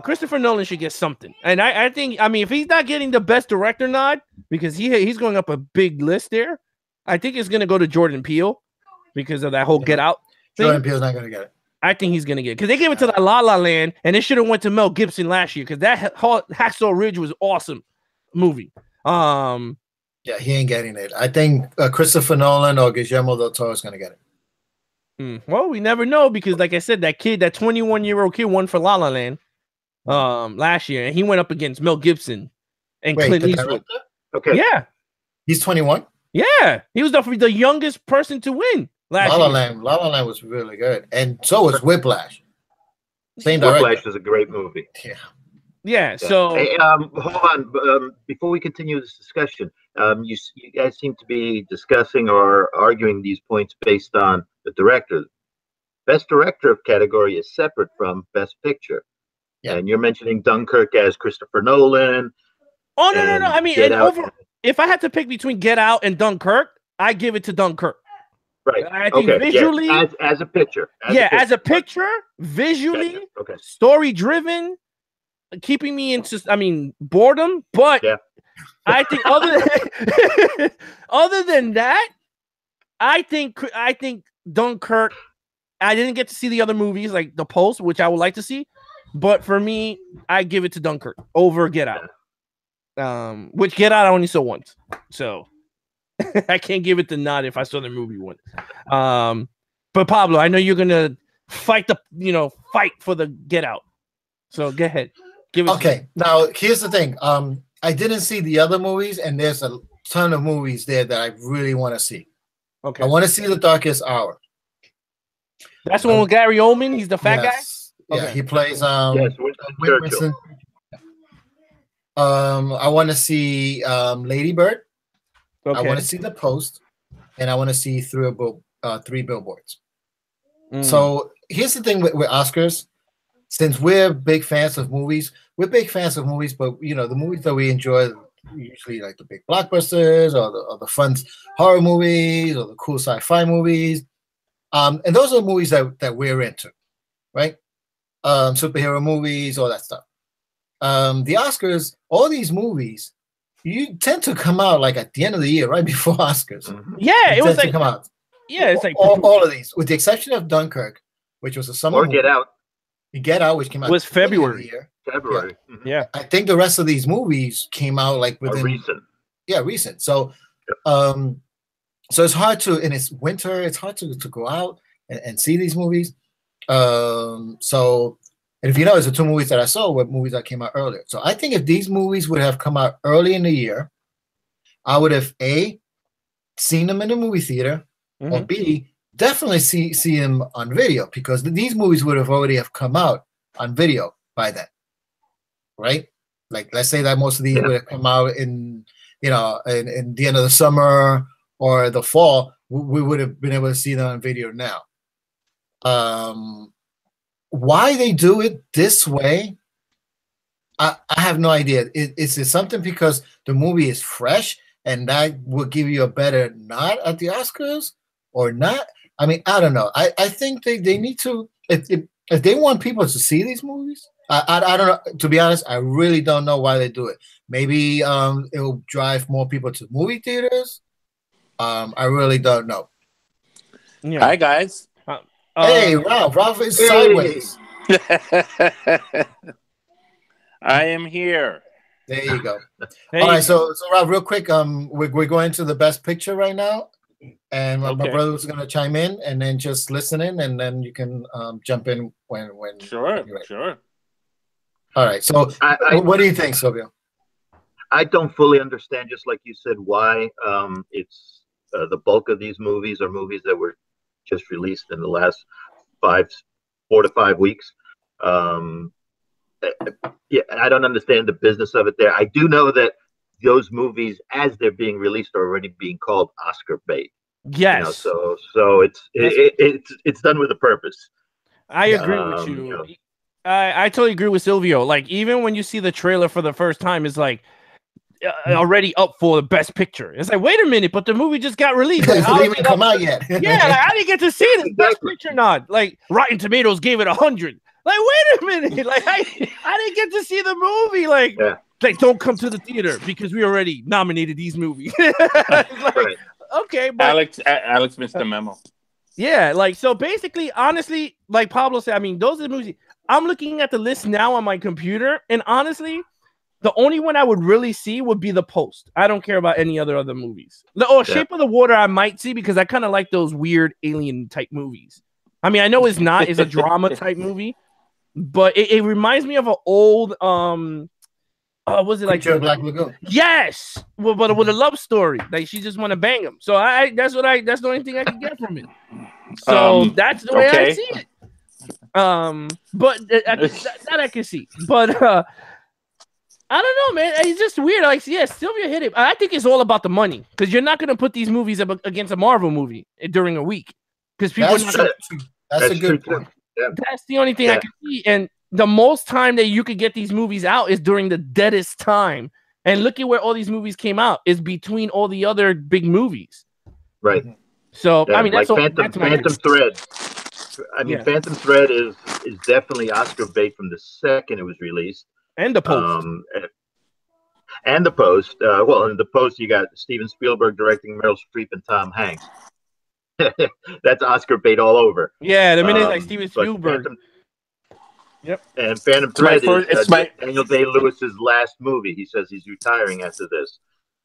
Christopher Nolan should get something. And I think, if he's not getting the best director nod, because he's going up a big list there, I think it's going to go to Jordan Peele because of that whole Get Out thing. Jordan Peele's not going to get it. I think he's going to get it. Because they gave it to La La Land, and it should have went to Mel Gibson last year because that Hacksaw Ridge was awesome movie. Yeah, he ain't getting it. I think Christopher Nolan or Guillermo del Toro is going to get it. Well, we never know because, like I said, that 21-year-old kid won for La La Land last year, and he went up against Mel Gibson and Wait, Clint the Eastwood. director? Okay. Yeah, He's 21? yeah, he was the youngest person to win last La La year. Land. La La Land was really good. And so was Whiplash. Same director. Whiplash was a great movie. Yeah. Yeah, so Hey, hold on. Before we continue this discussion, you guys seem to be discussing or arguing these points based on the director. Best director category is separate from best picture. Yeah. And you're mentioning Dunkirk as Christopher Nolan. no. and I mean, Get and Out. if I had to pick between Get Out and Dunkirk, I give it to Dunkirk. Right. I think Okay. visually, yeah. As a picture. as a picture, visually, Gotcha. Okay. story driven, keeping me into boredom, but Yeah. I think other than that, I think Dunkirk, I didn't get to see the other movies like The Post, which I would like to see, but for me, I give it to Dunkirk over Get Out. Which Get Out I only saw once, so I can't give it the nod if I saw the movie once. But Pablo, I know you're gonna fight for the Get Out, so go ahead. Give it. Okay. Now, here's the thing. I didn't see the other movies, and there's a ton of movies there that I really want to see. Okay, I want to see The Darkest Hour. that's the one with Gary Oldman. He's the fat Yes. guy. Yeah, Okay. he plays Yes, Winston Churchill. I want to see Lady Bird. Okay. I want to see The Post, and I want to see 3 Billboards. Mm. So here's the thing with Oscars. Since we're big fans of movies, but the movies that we enjoy usually like the big blockbusters or the fun horror movies or the cool sci-fi movies. And those are the movies that we're into, right? Superhero movies, all that stuff. The Oscars, all these movies, you tend to come out like at the end of the year, right before Oscars. Mhm. Yeah, it was Tend to like come out. it's like all of these, with the exception of Dunkirk, which was a summer Or movie. Get Out. Get Out, which came out Was at the beginning of February. the year. February. Mhm. yeah. I think the rest of these movies came out like Or within recent. recent. So so it's hard to, and it's winter, it's hard to go out and see these movies. So, and if you notice, the 2 movies that I saw were movies that came out earlier. So I think if these movies would have come out early in the year, I would have seen them in the movie theater, or Mhm. B, definitely see him on video, because these movies would have already have come out on video by then, right? Like, let's say that most of these would have come out in the end of the summer or the fall. We would have been able to see them on video now. Why they do it this way, I have no idea. Is it something because the movie is fresh and that will give you a better nod at the Oscars or not? I mean, I don't know. I think they need to, if they want people to see these movies, I don't know. To be honest, I really don't know why they do it. Maybe it will drive more people to movie theaters. I really don't know. Yeah. Hi, guys. Hey, Ralph. Ralph is sideways. I am here. There you go. Hey. All right, so Ralph, real quick, we're going to the best picture right now, and my brother's going to chime in, and then just listen in, and then you can jump in when Sure. All right. So, what do you think, Silvio? I don't fully understand, just like you said, why it's the bulk of these movies are movies that were just released in the last 4 to 5 weeks. Yeah, I don't understand the business of it there. I do know that those movies, as they're being released, are already being called Oscar bait. Yes. So it's done with a purpose. I agree with you. I totally agree with Silvio. Like, even when you see the trailer for the first time, it's like already up for the best picture. It's like, wait a minute, but the movie just got released. Like, it didn't even come out yet. Yeah, like, I didn't get to see the best picture nod. Like, Rotten Tomatoes gave it 100. Like, wait a minute. Like, I didn't get to see the movie. Like, don't come to the theater because we already nominated these movies. Like, okay, but Alex missed the memo. Yeah, like, so basically, honestly, like Pablo said, I mean, those are the movies. I'm looking at the list now on my computer, and honestly, the only one I would really see would be The Post. I don't care about any other movies. Shape of the Water I might see because I kind of like those weird alien type movies. I mean, I know it's a drama type movie, but it reminds me of an old was it like Black Lagoon? Yes, but with a love story. Like, she just want to bang him. So that's the only thing I can get from it. So that's the way I see it. But that I can see. But I don't know, man. It's just weird. Like, yeah, Sylvia hit it. I think it's all about the money, because you're not going to put these movies up against a Marvel movie during a week, because people. That's a good point. Yeah. That's the only thing I can see. And the most time that you could get these movies out is during the deadest time. And look at where all these movies came out is between all the other big movies. Right. So I mean, like that's Phantom Thread. I mean, Phantom Thread is definitely Oscar bait from the second it was released. And The Post. And The Post. Well, in The Post, you got Steven Spielberg directing, Meryl Streep and Tom Hanks. That's Oscar bait all over. Yeah, the minute like Steven Spielberg. And Phantom Thread is Daniel Day-Lewis's last movie. He says he's retiring after this.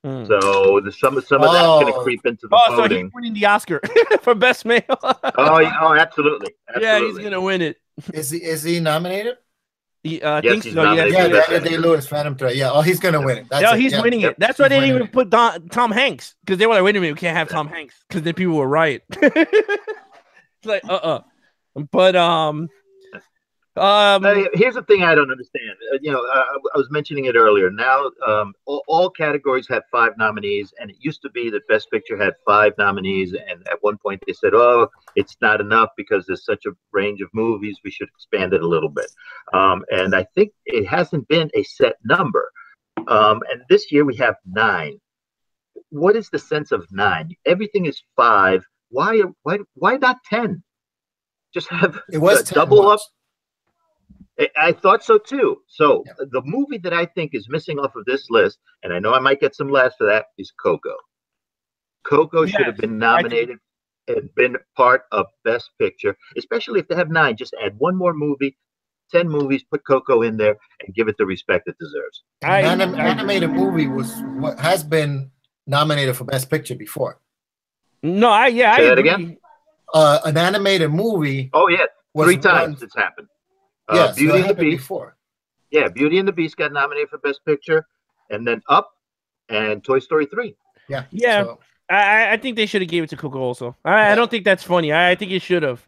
So some of that's going to creep into the voting. So he's winning the Oscar for Best Male. Absolutely. Yeah, he's going to win it. Is he nominated? I think he's so. nominated. Yeah, Daniel Day-Lewis, Phantom Thread. Yeah, he's going to win it. He's winning it. That's why they didn't even put Tom Hanks, because they were like, wait a minute, we can't have Tom Hanks, because then people will riot. It's like, But here's the thing I don't understand. I was mentioning it earlier. Now, all categories have 5 nominees, and it used to be that Best Picture had 5 nominees. And at one point, they said, "Oh, it's not enough because there's such a range of movies. We should expand it a little bit." And I think it hasn't been a set number. And this year we have 9. What is the sense of 9? Everything is 5. Why not 10? Just have double up. I thought so too. So the movie that I think is missing off of this list, and I know I might get some laughs for that, is Coco. Coco should have been nominated and been part of Best Picture, especially if they have 9. Just add one more movie, 10 movies, put Coco in there, and give it the respect it deserves. An animated movie has been nominated for Best Picture before. No, I Say that again. An animated movie. Oh yeah, 3 times it's happened. Beauty and the Beast. Before. Yeah, Beauty and the Beast got nominated for Best Picture, and then Up and Toy Story 3. Yeah. Yeah. I think they should have gave it to Coco also. I don't think that's funny. I think it should have.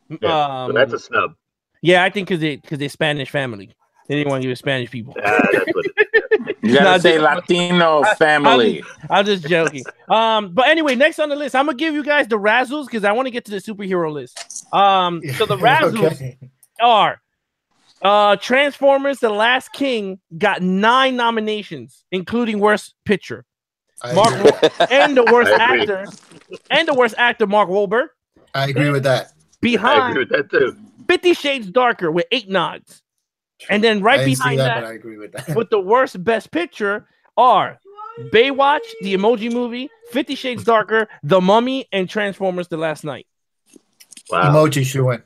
Yeah, so that's a snub. Yeah, I think because they Spanish family. They didn't want to give it Spanish people. That's what it is. You gotta say Latino family. I'm just joking. But anyway, next on the list, I'm gonna give you guys the razzles because I want to get to the superhero list. So the razzles are Transformers: The Last King got 9 nominations, including Worst Picture. And the worst actor, Mark Wahlberg. I agree with that. Behind I agree with that too. 50 Shades Darker with 8 nods. And then right behind that, but I agree with that. with the worst Best Picture are Baywatch, the Emoji Movie, 50 Shades Darker, The Mummy, and Transformers: The Last Night. Wow. Emoji should win.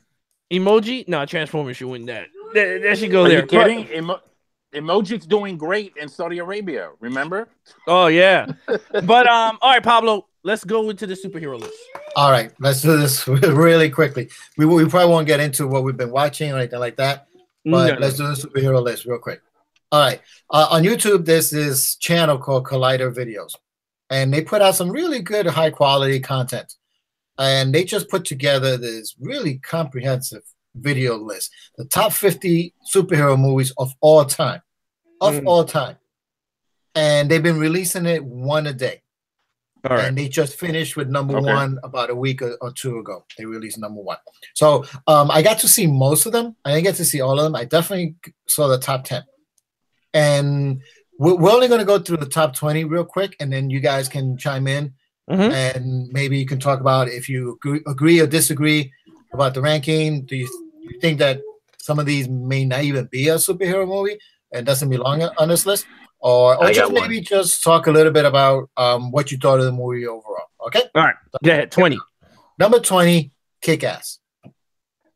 Emoji? No, Transformers should win that. That should go Are there. you kidding? Emoji's doing great in Saudi Arabia. Remember? Oh yeah. But all right, Pablo, let's go into the superhero list. All right, let's do this really quickly. We probably won't get into what we've been watching or anything like that, but let's do the superhero list real quick. All right, on YouTube, there's this channel called Collider Videos, and they put out some really good, high quality content, and they just put together this really comprehensive video list, the top 50 superhero movies of all time, and they've been releasing it one a day. All right. And they just finished with number 1 about a week or 2 ago. They released number 1. So I got to see most of them. I didn't get to see all of them. I definitely saw the top 10. And we're only going to go through the top 20 real quick, and then you guys can chime in, and maybe you can talk about if you agree or disagree about the ranking. Do you think that some of these may not even be a superhero movie and doesn't belong on this list? Or just maybe just talk a little bit about what you thought of the movie overall. Okay? All right. Yeah, 20. Number 20, Kick-Ass.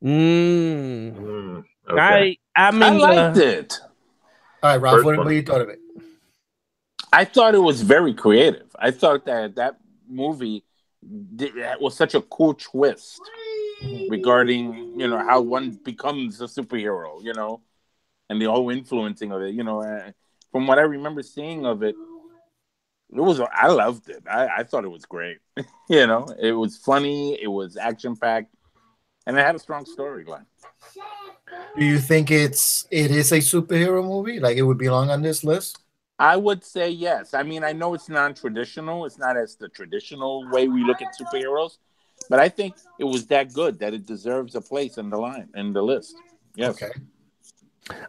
Okay. I liked it. All right, Ralph, what you thought of it? I thought it was very creative. I thought that movie was such a cool twist regarding, how one becomes a superhero, and the whole influencing of it, from what I remember seeing of it, I loved it. I thought it was great. It was funny, it was action-packed, and it had a strong storyline. Do you think it is a superhero movie? Like it would belong on this list? I would say yes. I mean, I know it's non-traditional. It's not as the traditional way we look at superheroes, but I think it was that good that it deserves a place in the list. Yes. Okay.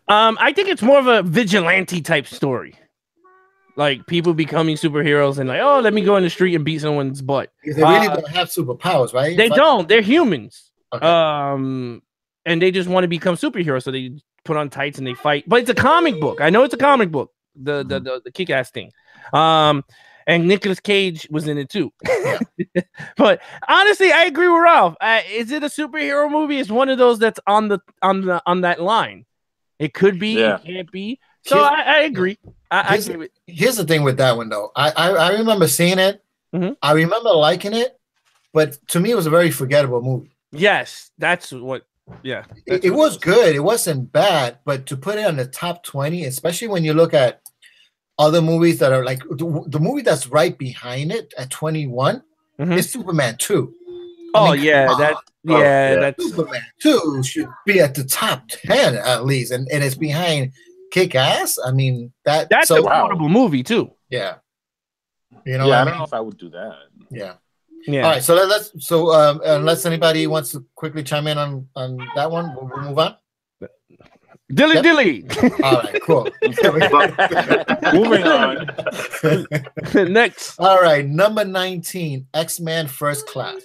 I think it's more of a vigilante type story. Like people becoming superheroes and like, oh, let me go in the street and beat someone's butt. They really don't have superpowers, right? They don't. They're humans. Okay. And they just want to become superheroes, so they put on tights and they fight. But it's a comic book. I know it's a comic book. The Kick-Ass thing. And Nicolas Cage was in it too. But honestly, I agree with Ralph. Is it a superhero movie? It's one of those that's on that line. It could be, it can't be. So I agree. I agree with. Here's the thing with that one though. I remember seeing it. I remember liking it, but to me it was a very forgettable movie. Yes, that's what. Yeah, it was good. It wasn't bad, but to put it on the top 20, especially when you look at other movies that are like the movie that's right behind it at 21 is Superman 2. That's Superman 2 should be at the top 10 at least, and it's behind Kick-Ass. I mean that's a quotable movie too. Yeah, I don't know if I would do that. Yeah. All right, so unless anybody wants to quickly chime in on that one, we'll move on. Dilly. All right, cool. Moving on. Next. All right, number 19, X-Men First Class.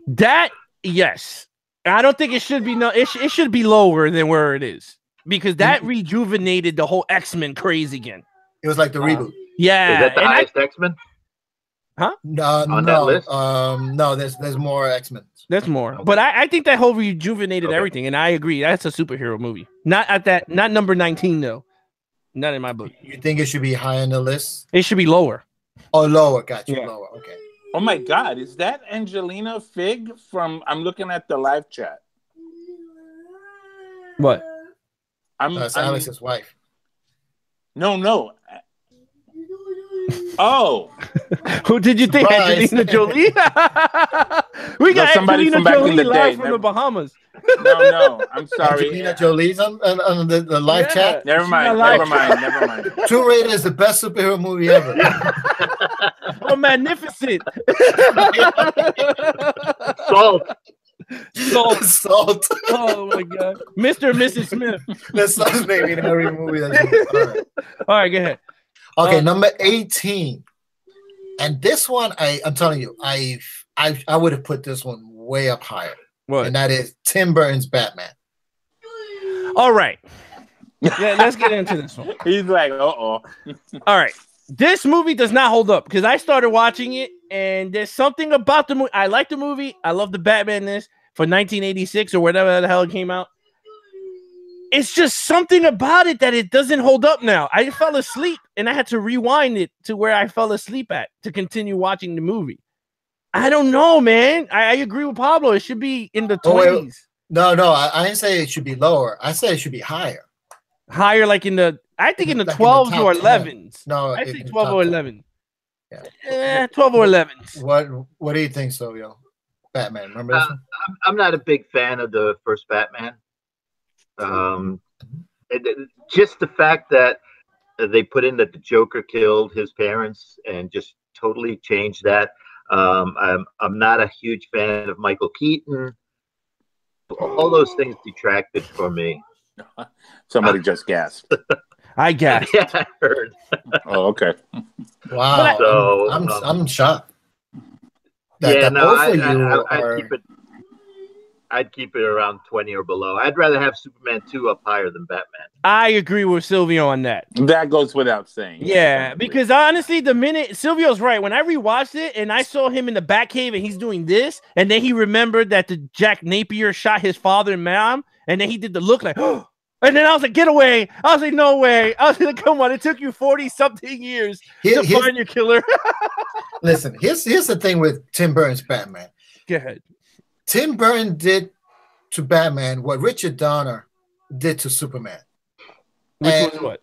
That, yes. I don't think it should be it should be lower than where it is because that rejuvenated the whole X-Men craze again. It was like the reboot. Yeah. Is that the highest X-Men? Huh? On that list? No, there's more X-Men. There's more. Okay. But I think that whole rejuvenated everything, and I agree. That's a superhero movie. Not number 19, though. Not in my book. You think it should be high on the list? It should be lower. Oh, lower. Gotcha. Yeah. Lower. Okay. Oh, my God. Is that Angelina Fig from... I'm looking at the live chat. What? That's Alex's wife. No. Oh. Who did you think? Surprise. Angelina Jolie? We got somebody Angelina from back in Jolie the live day. from Never- the Bahamas. No, I'm sorry. Angelina Jolie's on the live Yeah. chat. Never She's mind. not Never live. mind. Never mind. Tomb Raider is the best superhero movie ever. Oh, Magnificent. Salt. Salt. Salt. Oh my God, Mr. and Mrs. Smith. That's not his name in every movie. All right. All right, go ahead. Okay, number 18. And this one, I'm telling you, I would have put this one way up higher. What? And that is Tim Burton's Batman. All right. Yeah, let's get into this one. He's like, All right. This movie does not hold up because I started watching it and there's something about the movie. I like the movie. I love the Batman-ness for 1986 or whatever the hell it came out. It's just something about it that it doesn't hold up now. I fell asleep and I had to rewind it to where I fell asleep at to continue watching the movie. I don't know, man. I agree with Pablo. It should be in the 20s. No, I didn't say it should be lower. I said it should be higher. Higher, like in the, I think in the Like in the 12s top or 10. 11s. No, I in think the 12 top or 10. 11. Yeah. 12 or 11s. What do you think, Silvio? Batman, remember this one? I'm not a big fan of the first Batman. Just the fact that they put in that the Joker killed his parents and just totally changed that. I'm not a huge fan of Michael Keaton. All those things detracted for me. Somebody just gasped. I guess. Yeah, I heard. Oh, okay. Wow. So, I'm shocked. I'd keep it around 20 or below. I'd rather have Superman 2 up higher than Batman. I agree with Silvio on that. That goes without saying. Yeah, because honestly, the minute Silvio's right, when I rewatched it and I saw him in the Batcave and he's doing this, and then he remembered that the Jack Napier shot his father and mom, and then he did the look like, oh, and then I was like, get away. I was like, no way. I was like, come on, it took you 40-something years to find your killer. Listen, here's the thing with Tim Burton's Batman. Go ahead. Tim Burton did to Batman what Richard Donner did to Superman. Which was what?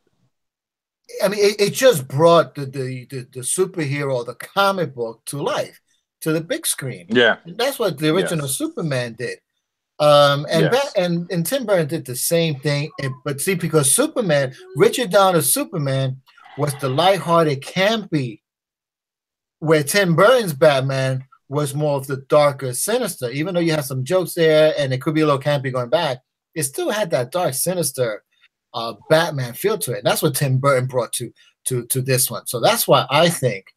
I mean, it just brought the superhero, the comic book to life, to the big screen. Yeah. That's what the original Superman did. And Tim Burton did the same thing. But see, because Superman, Richard Donner's Superman was the lighthearted, campy, where Tim Burton's Batman was more of the darker, sinister. Even though you have some jokes there and it could be a little campy going back, it still had that dark, sinister Batman feel to it. And that's what Tim Burton brought to this one. So that's why I think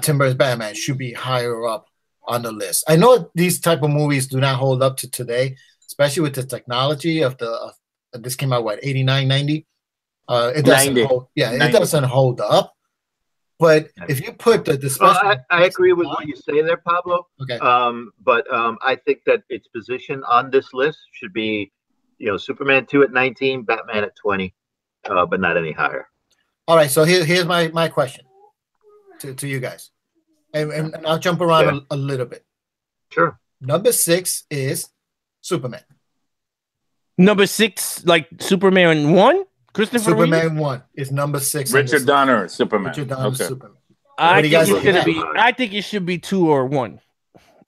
Tim Burton's Batman should be higher up on the list. I know these type of movies do not hold up to today, especially with the technology of this came out, what, 89, 90? It doesn't 90. hold, yeah, 90. It doesn't hold up. But if you put the special, I agree with what you say there, Pablo. Okay. But I think that its position on this list should be, Superman 2 at 19, Batman at 20, but not any higher. All right. So here's my question to you guys, and I'll jump around a little bit. Sure. Number 6 is Superman. Number 6, like Superman 1? Christopher Superman Reeve? 1 is number 6. Richard Donner, Superman. Richard Donner, Okay. Superman. I do you guys think it should be 2 or 1.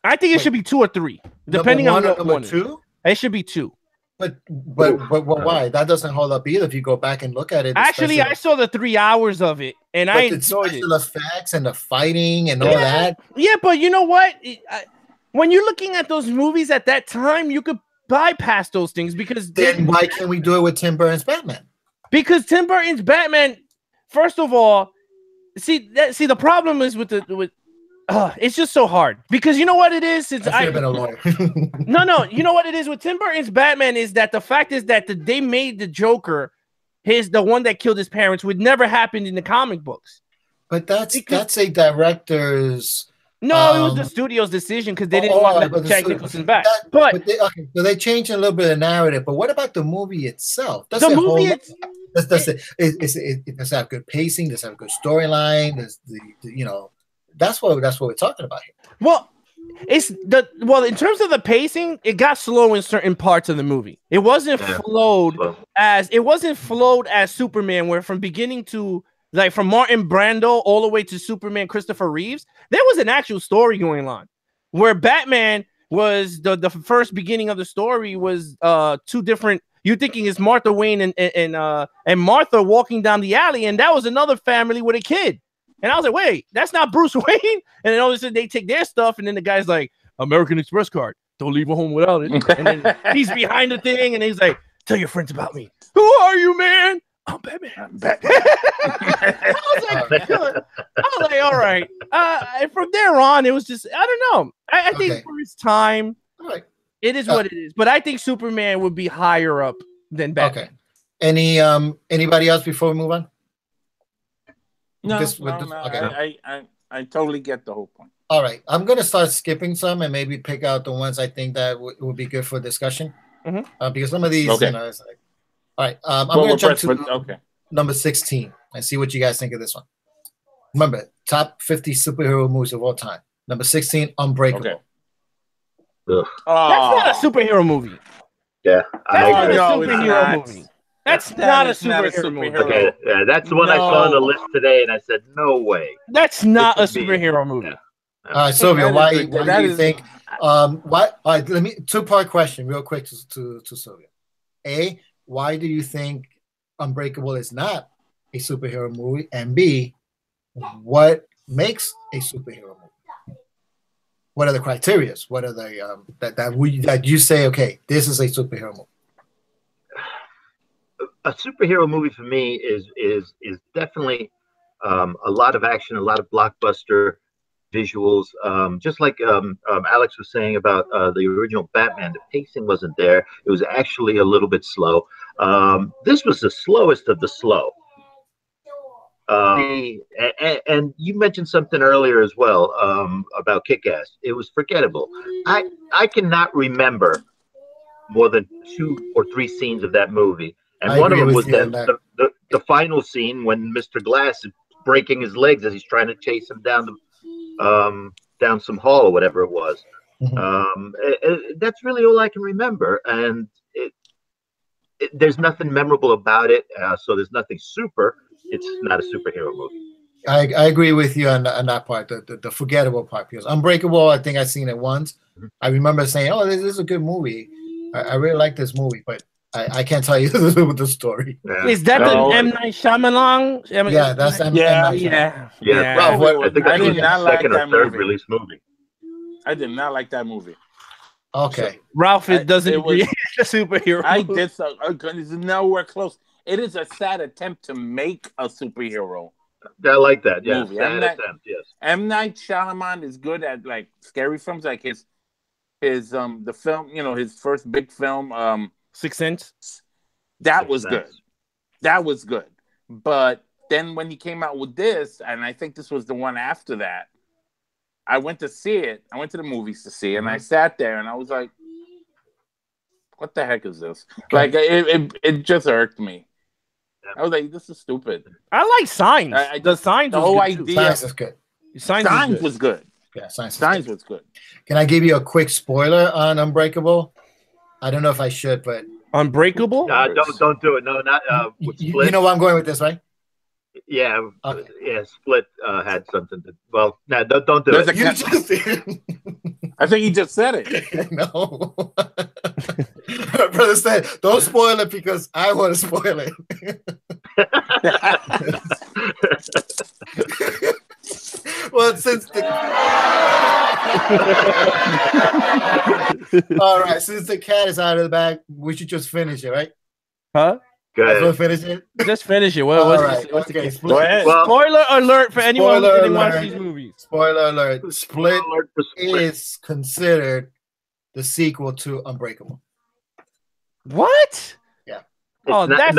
I think it should be 2 or 3, depending on what number one. 2. It should be 2. But why? That doesn't hold up either. If you go back and look at it, Actually, I saw the 3 hours of it, and I enjoyed it. Special effects and the fighting and all that. Yeah, but you know what? When you're looking at those movies at that time, you could bypass those things because Then why can't we do it with Tim Burton's Batman? Because Tim Burton's Batman, first of all, see the problem is with it's just so hard because you know what it is. Since I should have been a lawyer. No, you know what it is with Tim Burton's Batman is that the fact is that they made the Joker, the one that killed his parents, would never happen in the comic books. But that's a director's. No, it was the studio's decision because they didn't want to let Jack Nicholson back. So they changed a little bit of narrative. But what about the movie itself? The movie it does have good pacing. Does have a good storyline. There's that's what we're talking about here. Well, in terms of the pacing, it got slow in certain parts of the movie. It wasn't flowed as Superman, where from beginning to like from Martin Brando all the way to Superman Christopher Reeves, there was an actual story going on where Batman was the first beginning of the story was two different. You're thinking it's Martha Wayne and Martha walking down the alley, and that was another family with a kid. And I was like, wait, that's not Bruce Wayne. And then all of a sudden they take their stuff, and then the guy's like, American Express card, don't leave a home without it. And then he's behind the thing, and he's like, tell your friends about me. Who are you, man? I'm Batman. I was like, all right. And from there on, it was just, I don't know. I think for its time, it is what it is. But I think Superman would be higher up than Batman. Okay. Anybody else before we move on? No, Okay. I totally get the whole point. All right. I'm going to start skipping some and maybe pick out the ones I think that would be good for discussion. Because some of these, you know, it's like, all right. I'm going to jump to number 16 and see what you guys think of this one. Remember, top 50 superhero movies of all time. Number 16, Unbreakable. Okay. That's not a superhero movie. Yeah, that's not a superhero movie. That's not a superhero movie. Okay, yeah, that's the one I saw on the list today, and I said, "No way." That's not a superhero movie. Sylvia, why do you think? Let me two-part question, real quick to Sylvia. A, why do you think Unbreakable is not a superhero movie? And B, what makes a superhero movie? What are the criteria? What are the that you say, okay, this is a superhero movie? A superhero movie for me is definitely a lot of action, a lot of blockbuster visuals. Just like Alex was saying about the original Batman, the pacing wasn't there. It was actually a little bit slow. This was the slowest of the slow. And you mentioned something earlier as well about Kick-Ass. It was forgettable. I cannot remember more than 2 or 3 scenes of that movie. And one of them was the final scene when Mr. Glass is breaking his legs as he's trying to chase him down some hall or whatever it was. That's really all I can remember. And there's nothing memorable about it. So there's nothing super. It's not a superhero movie. I agree with you on that part, the forgettable part. Because Unbreakable, I think I've seen it once. I remember saying, "Oh, this is a good movie. I really like this movie," but I can't tell you the story. Yeah. Is that the M. Night Shyamalan? Yeah, that's M. Night Shyamalan. Yeah. Well, I think that was the second or third release movie. I did not like that movie. Okay. So, Ralph, it doesn't agree a superhero I did so. It's nowhere close. It is a sad attempt to make a superhero. I like that. Yeah, movie. sad attempt. Yes. M. Night Shyamalan is good at like scary films, like his the film, you know, his first big film, Sixth Sense. That was good. That was good. But then when he came out with this, and I think this was the one after that, I went to see it. I went to the movies to see it, and I sat there and I was like, what the heck is this? Like, it just irked me. I was like, this is stupid. I like Signs. The whole idea. Signs is good. Signs was good. Yeah, Signs was good. Can I give you a quick spoiler on Unbreakable? I don't know if I should, but Unbreakable? Don't do it. No, not with Split. You know where I'm going with this, right? Yeah, yeah. Split had something to. Well, no, don't do it. You just did. I think he just said it. No, brother said, "Don't spoil it because I want to spoil it." Well, all right, since the cat is out of the bag, we should just finish it, right? Huh? Good. Finish it. Just finish it. What's okay. Go ahead. Spoiler alert for anyone who didn't watch these movies. Spoiler alert. Split is considered the sequel to Unbreakable. What? Yeah. Oh, that's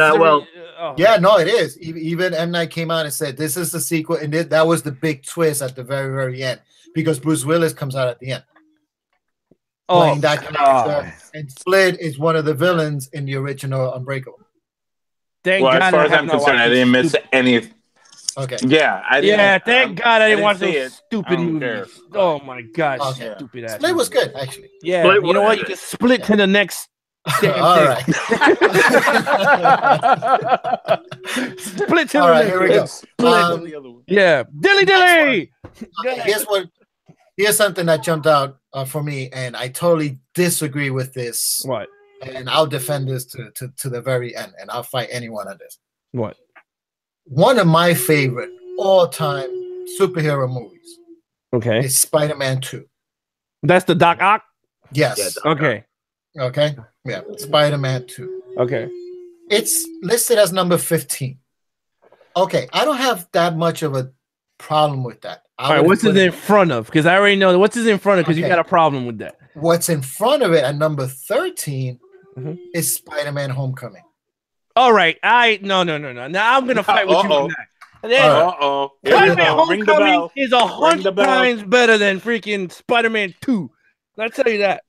yeah, no, it is. Even M. Night came out and said this is the sequel, and that was the big twist at the very, very end because Bruce Willis comes out at the end. Playing that character, and Split is one of the villains in the original Unbreakable. As far as I'm concerned, I didn't miss anything. Okay. Yeah, I didn't. Yeah, thank God I didn't watch those stupid movies. Oh my gosh, okay. stupid ass. Split was good, actually. Yeah, you know what? You can split to the next All right. Split to All the right, here we go. The other one. Yeah, dilly. Okay, here's something that jumped out for me, and I totally disagree with this. What? And I'll defend this to the very end, and I'll fight anyone on this. What? One of my favorite all-time superhero movies Okay. is Spider-Man 2. That's the Doc Ock? Yes. Yeah, Doc Ock. Okay. Okay. Yeah. Spider-Man 2. Okay. It's listed as number 15. Okay. I don't have that much of a problem with that. All right. What's it in front of? Because I already know what's it in front of because you Okay. got a problem with that. What's in front of it at number 13 Mhm. is Spider-Man Homecoming. All right. No. Now I'm gonna fight with you on that. Uh-oh. Spider-Man Ring the Homecoming bell. is 100 times better than freaking Spider-Man 2. I'll tell you that.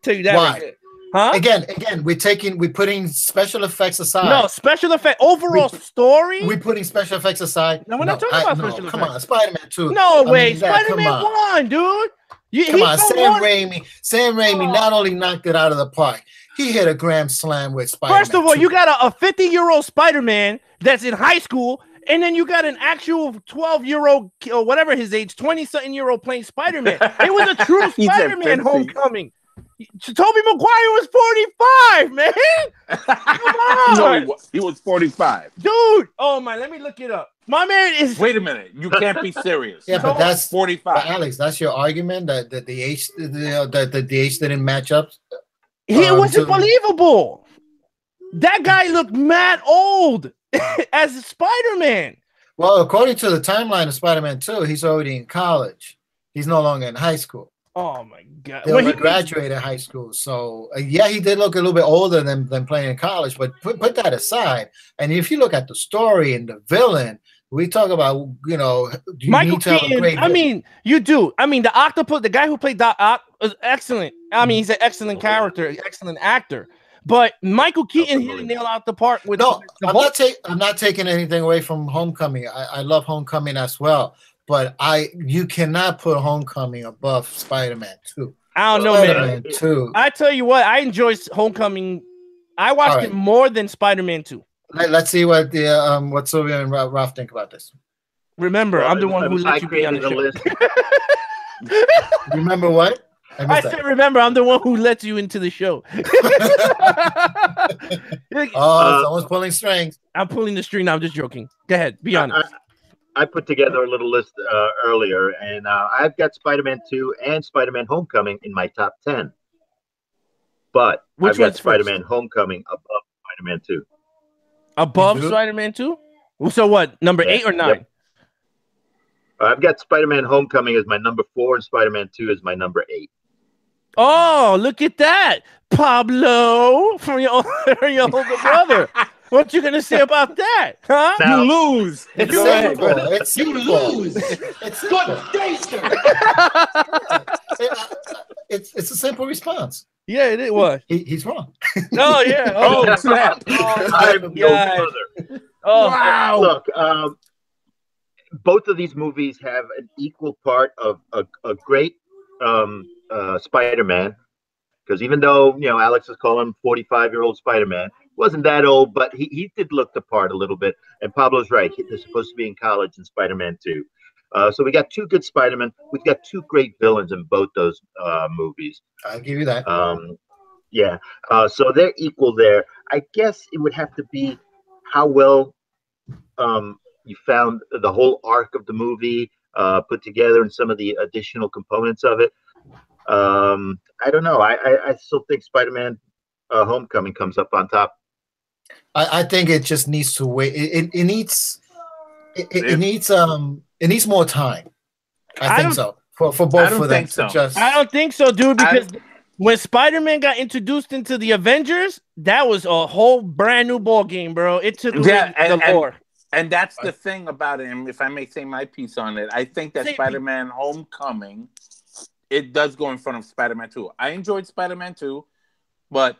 Why? Right there. Huh? Again, we're putting special effects aside. No, special effect. Overall story? We're putting special effects aside. No, we're not talking about special Come effects. on, Spider-Man 2. No I way. mean, that- Spider-Man come on. 1, dude. Come on, Sam Raimi. Raimi not only knocked it out of the park, he hit a grand slam with Spider-Man. First of all, 2. you got a 50-year-old Spider-Man that's in high school, and then you got an actual 12-year-old or whatever his age, 20-something-year-old playing Spider-Man. It was a true He said Spider-Man 50. Homecoming. Tobey Maguire was 45, man. Come on. No, he was 45. Dude. Oh, my. Let me look it up. My man is... Wait a minute. You can't be serious. Yeah, but that's 45. But Alex, that's your argument that the age the age didn't match up. It wasn't to- believable. That guy looked mad old as Spider-Man. Well, according to the timeline of Spider-Man 2, he's already in college. He's no longer in high school. Oh my god! He already graduated high school, so yeah, he did look a little bit older than playing in college. But put that aside, and if you look at the story and the villain, we talk about you Michael need to have a Keaton. great I mean, you do. I mean, the octopus, the guy who played Doc Ock, was excellent. I mean, he's an excellent character, excellent actor. But Michael Keaton hit the nail out the park with I'm not taking anything away from Homecoming. I love Homecoming as well. But you cannot put Homecoming above Spider-Man 2. I don't know, man. 2. I tell you what, I enjoy Homecoming. I watched it more than Spider-Man 2. Let's see what what Sylvia and Ralph think about this. Remember, I'm the one who let you be on the show. Remember what? I said, remember, I'm the one who lets you into the show. Someone's pulling strings. I'm pulling the string. I'm just joking. Go ahead. Be honest. I put together a little list earlier, and I've got Spider-Man 2 and Spider-Man Homecoming in my top 10. But I've got Spider-Man Homecoming above Spider-Man 2. Above Spider-Man 2? So what? Number 8 or 9? Yep. I've got Spider-Man Homecoming as my number 4 and Spider-Man 2 as my number 8. Oh, look at that. Pablo from your older brother. What you gonna say about that? Huh? Now, you lose. It's simple. You lose. It's it's a simple response. Yeah, it is. What? He's wrong. Oh yeah. Oh snap! I'm no further. Oh wow! Look, both of these movies have an equal part of a great Spider-Man. Because even though Alex is calling him 45-year-old Spider-Man, wasn't that old, but he did look the part a little bit. And Pablo's right; they're supposed to be in college in Spider-Man 2. So we got 2 good Spider-Man. We've got 2 great villains in both those movies. I'll give you that. Yeah. So they're equal there. I guess it would have to be how well you found the whole arc of the movie put together and some of the additional components of it. I don't know. I still think Spider-Man Homecoming comes up on top. I think it just needs to wait. It needs more time. I think so for both of them. I don't think so, dude. Because when Spider-Man got introduced into the Avengers, that was a whole brand new ball game, bro. It took the lore. And that's the thing about it. And if I may say my piece on it, I think that Spider-Man Homecoming, it does go in front of Spider-Man 2. I enjoyed Spider-Man 2, but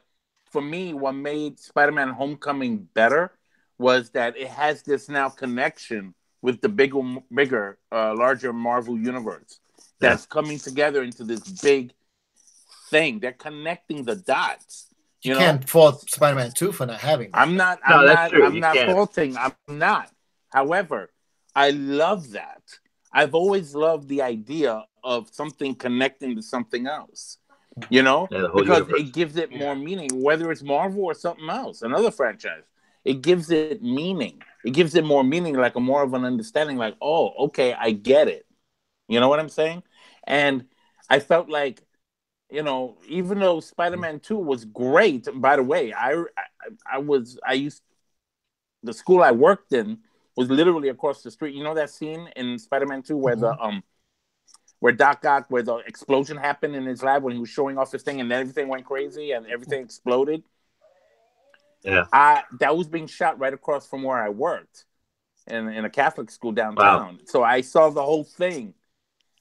for me, what made Spider-Man Homecoming better was that it has this now connection with the bigger, larger Marvel universe that's coming together into this big thing. They're connecting the dots. You can't fault Spider-Man 2 for not having that. I'm not faulting. I'm not. However, I love that. I've always loved the idea of something connecting to something else. You know, because it gives it more meaning, whether it's Marvel or something else, another franchise. It gives it meaning. It gives it more meaning, like a more of an understanding, like, oh, okay, I get it. You know what I'm saying? And I felt like, you know, even though Spider-Man 2 was great, by the way, the school I worked in was literally across the street. You know that scene in Spider-Man 2 where where the explosion happened in his lab when he was showing off his thing and then everything went crazy and everything exploded? Yeah. That was being shot right across from where I worked in a Catholic school downtown. Wow. So I saw the whole thing.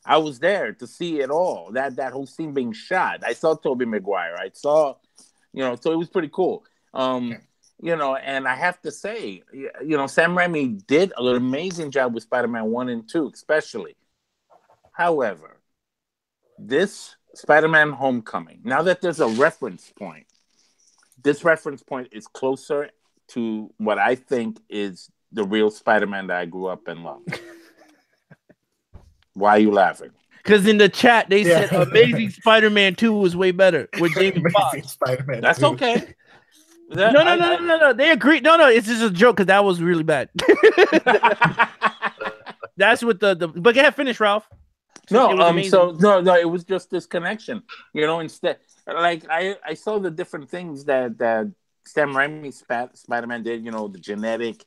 I was there to see it all. That whole scene being shot. I saw Tobey Maguire. I saw, you know, so it was pretty cool. You know, and I have to say, you know, Sam Raimi did an amazing job with Spider-Man 1 and 2, especially. However, this Spider-Man Homecoming, now that there's a reference point, this reference point is closer to what I think is the real Spider-Man that I grew up and loved. Why are you laughing? Because in the chat, they said Amazing Spider-Man 2 was way better with Jamie Foxx. That's 2. Okay. No. They agreed. No, it's just a joke because that was really bad. That's what the but go ahead, finish, Ralph. No, it was just this connection. You know, instead, like I saw the different things that Sam Raimi Spider-Man did. You know, the genetic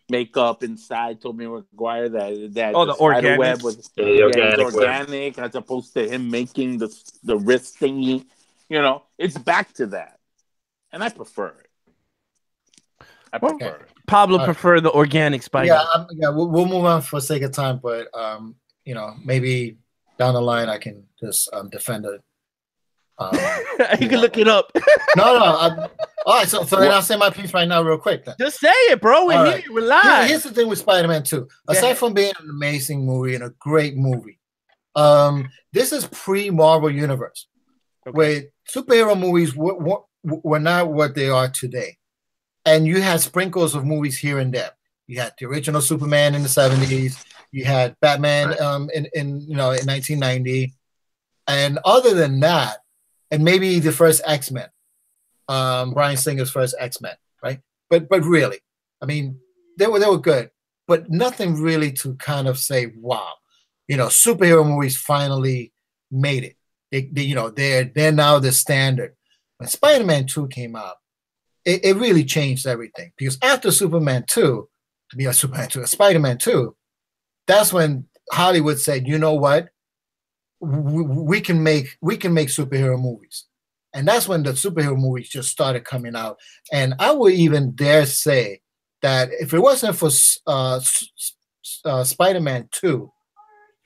makeup inside Tobey Maguire that the organic web was organic as opposed to him making the wrist thingy. You know, it's back to that, and I prefer it. Pablo prefer the organic Spider. Yeah, we'll move on for sake of time, but you know, maybe down the line I can just defend it. You can look it up. No. All right, so then I'll say my piece right now, real quick. Then. Just say it, bro. We're live. Here's the thing with Spider-Man 2. Aside from being an amazing movie and a great movie, this is pre-Marvel Universe, where superhero movies were not what they are today. And you had sprinkles of movies here and there. You had the original Superman in the 70s. You had Batman in 1990. And other than that, and maybe the first X-Men, Bryan Singer's first X-Men, right? But really, I mean, they were good, but nothing really to kind of say, wow, you know, superhero movies finally made it. They're now the standard. When Spider-Man 2 came out, it really changed everything, because after Spider-Man 2, that's when Hollywood said, you know what, we can make superhero movies, and that's when the superhero movies just started coming out. And I would even dare say that if it wasn't for Spider-Man 2,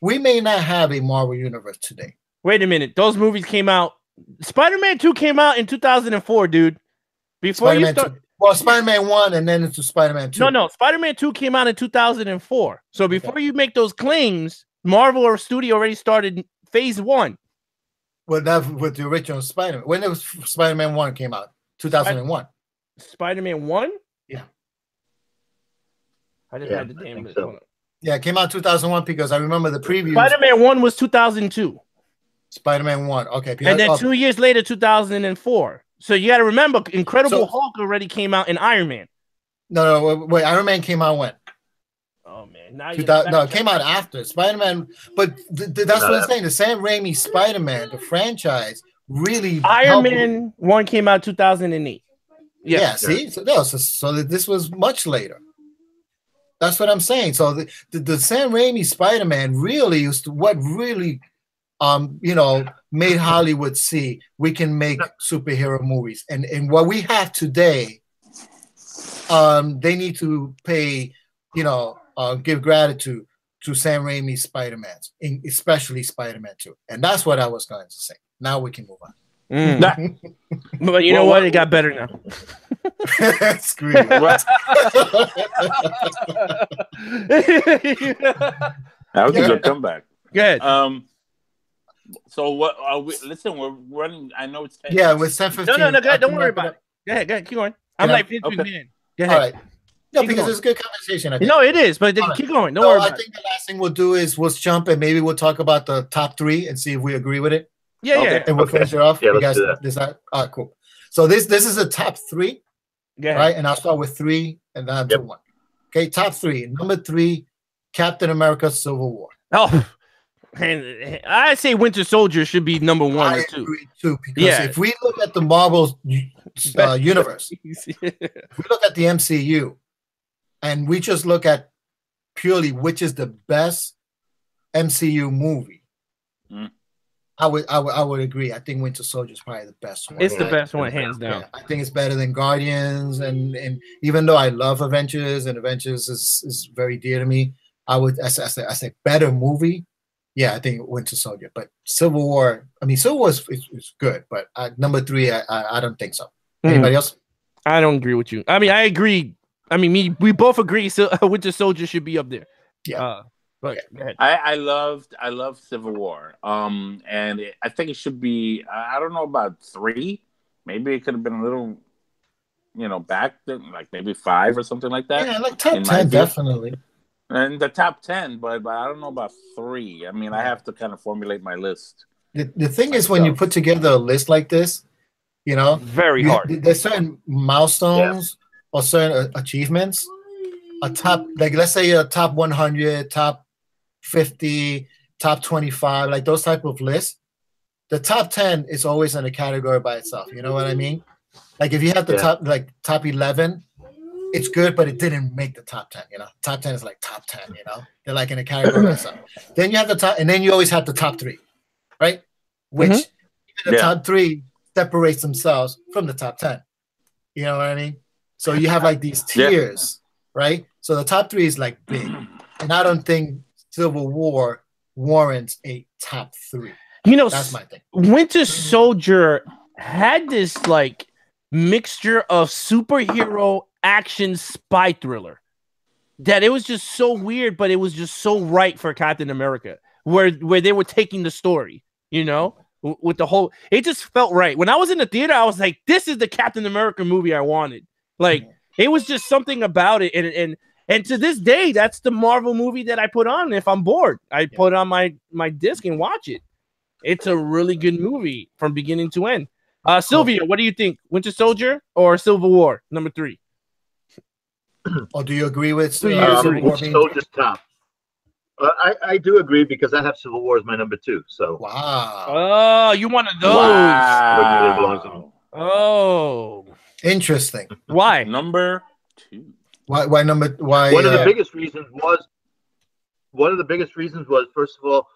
we may not have a Marvel Universe today. Wait a minute, those movies came out. Spider-Man 2 came out in 2004, dude. Before Spider-Man 2. Well, Spider-Man 1 and then into Spider-Man 2. No. Spider-Man 2 came out in 2004. So before you make those claims, Marvel or studio already started phase 1. Well, that with the original Spider-Man. When it was Spider-Man 1 came out? 2001. Spider-Man 1? Yeah. I just had the damn list. So. Yeah, it came out 2001 because I remember the preview. Spider-Man 1 was 2002. Spider-Man 1. Okay. And then 2 years later, 2004. So you got to remember, Incredible Hulk already came out in Iron Man. No, wait. Iron Man came out when? Oh, man. Now it came out after Spider-Man. But that's what I'm saying. The Sam Raimi Spider-Man, the franchise, really. Iron Man 1 came out 2008. Yeah, see? So this was much later. That's what I'm saying. So the Sam Raimi Spider-Man really is what really made Hollywood see we can make superhero movies. And what we have today, they need to pay, give gratitude to Sam Raimi's Spider-Mans, especially Spider-Man 2. And that's what I was going to say. Now we can move on. But you know what? It got better now. Screw you. That was a good comeback. Good. So what? Listen, we're running. I know it's 10. Yeah, with 10:15. No, go ahead. Don't worry wrap about it. Go ahead. Keep going. Yeah. I'm like Vince Okay. McMahon. Go All ahead. right. No, Keep because going. it's a good conversation. I think. No, it is, but All right. keep going. Don't So worry I about it. think the last thing we'll do is we'll jump and maybe we'll talk about the top 3 and see if we agree with it, Yeah, Okay. yeah. and we'll finish it off. Yeah, You let's guys do that. decide. All right, cool. So this is a top 3, Go ahead. right? And I'll start with 3 and then I'll do Yep. 1. Okay, top 3. Number 3, Captain America: Civil War. Oh, and I say Winter Soldier should be number 1 I or 2. agree too, because Yeah. if we look at the Marvel universe, if we look at the MCU, and we just look at purely which is the best MCU movie, Mm. I would agree. I think Winter Soldier is probably the best one. It's the right? best one, hands down. Yeah, I think it's better than Guardians, and even though I love Avengers and Avengers is very dear to me, I say better movie. Yeah, I think Winter Soldier, but Civil War. I mean, Civil War is good, but number 3, I don't think so. Anybody else? I don't agree with you. I mean, I agree. I mean, we both agree. So Winter Soldier should be up there. Yeah. But go ahead. I love Civil War. And I think it should be. I don't know about 3. Maybe it could have been a little, back then, like maybe 5 or something like that. Yeah, like top in my 10 view. definitely. And the top 10, but I don't know about 3. I mean, I have to kind of formulate my list. The thing is, when you put together a list like this, Very hard. There's certain milestones or certain achievements. A top, like let's say a top 100, top 50, top 25, like those type of lists. The top 10 is always in a category by itself. You know what I mean? Like if you have the top 11, it's good, but it didn't make the top 10. Top 10 is like top 10. They're like in a category by itself. Then you have the top, and then you always have the top 3, right? Which even the top 3 separates themselves from the top 10. You know what I mean? So you have like these tiers, right? So the top 3 is like big, and I don't think Civil War warrants a top 3. That's my thing. Winter Soldier had this like mixture of superhero action spy thriller that it was just so weird, but it was just so right for Captain America, where they were taking the story, with the whole. It just felt right. When I was in the theater, I was like, "This is the Captain America movie I wanted." Like it was just something about it, and to this day, that's the Marvel movie that I put on if I'm bored. I put on my disc and watch it. It's a really good movie from beginning to end. Sylvia, what do you think? Winter Soldier or Civil War, number 3? Or do you agree with Civil War being- Soldier's top. I do agree because I have Civil War as my number 2. So Wow. Oh, you one of those? Wow. Oh, Interesting. why? Number 2. Why number? Why? one of the biggest reasons was first of all,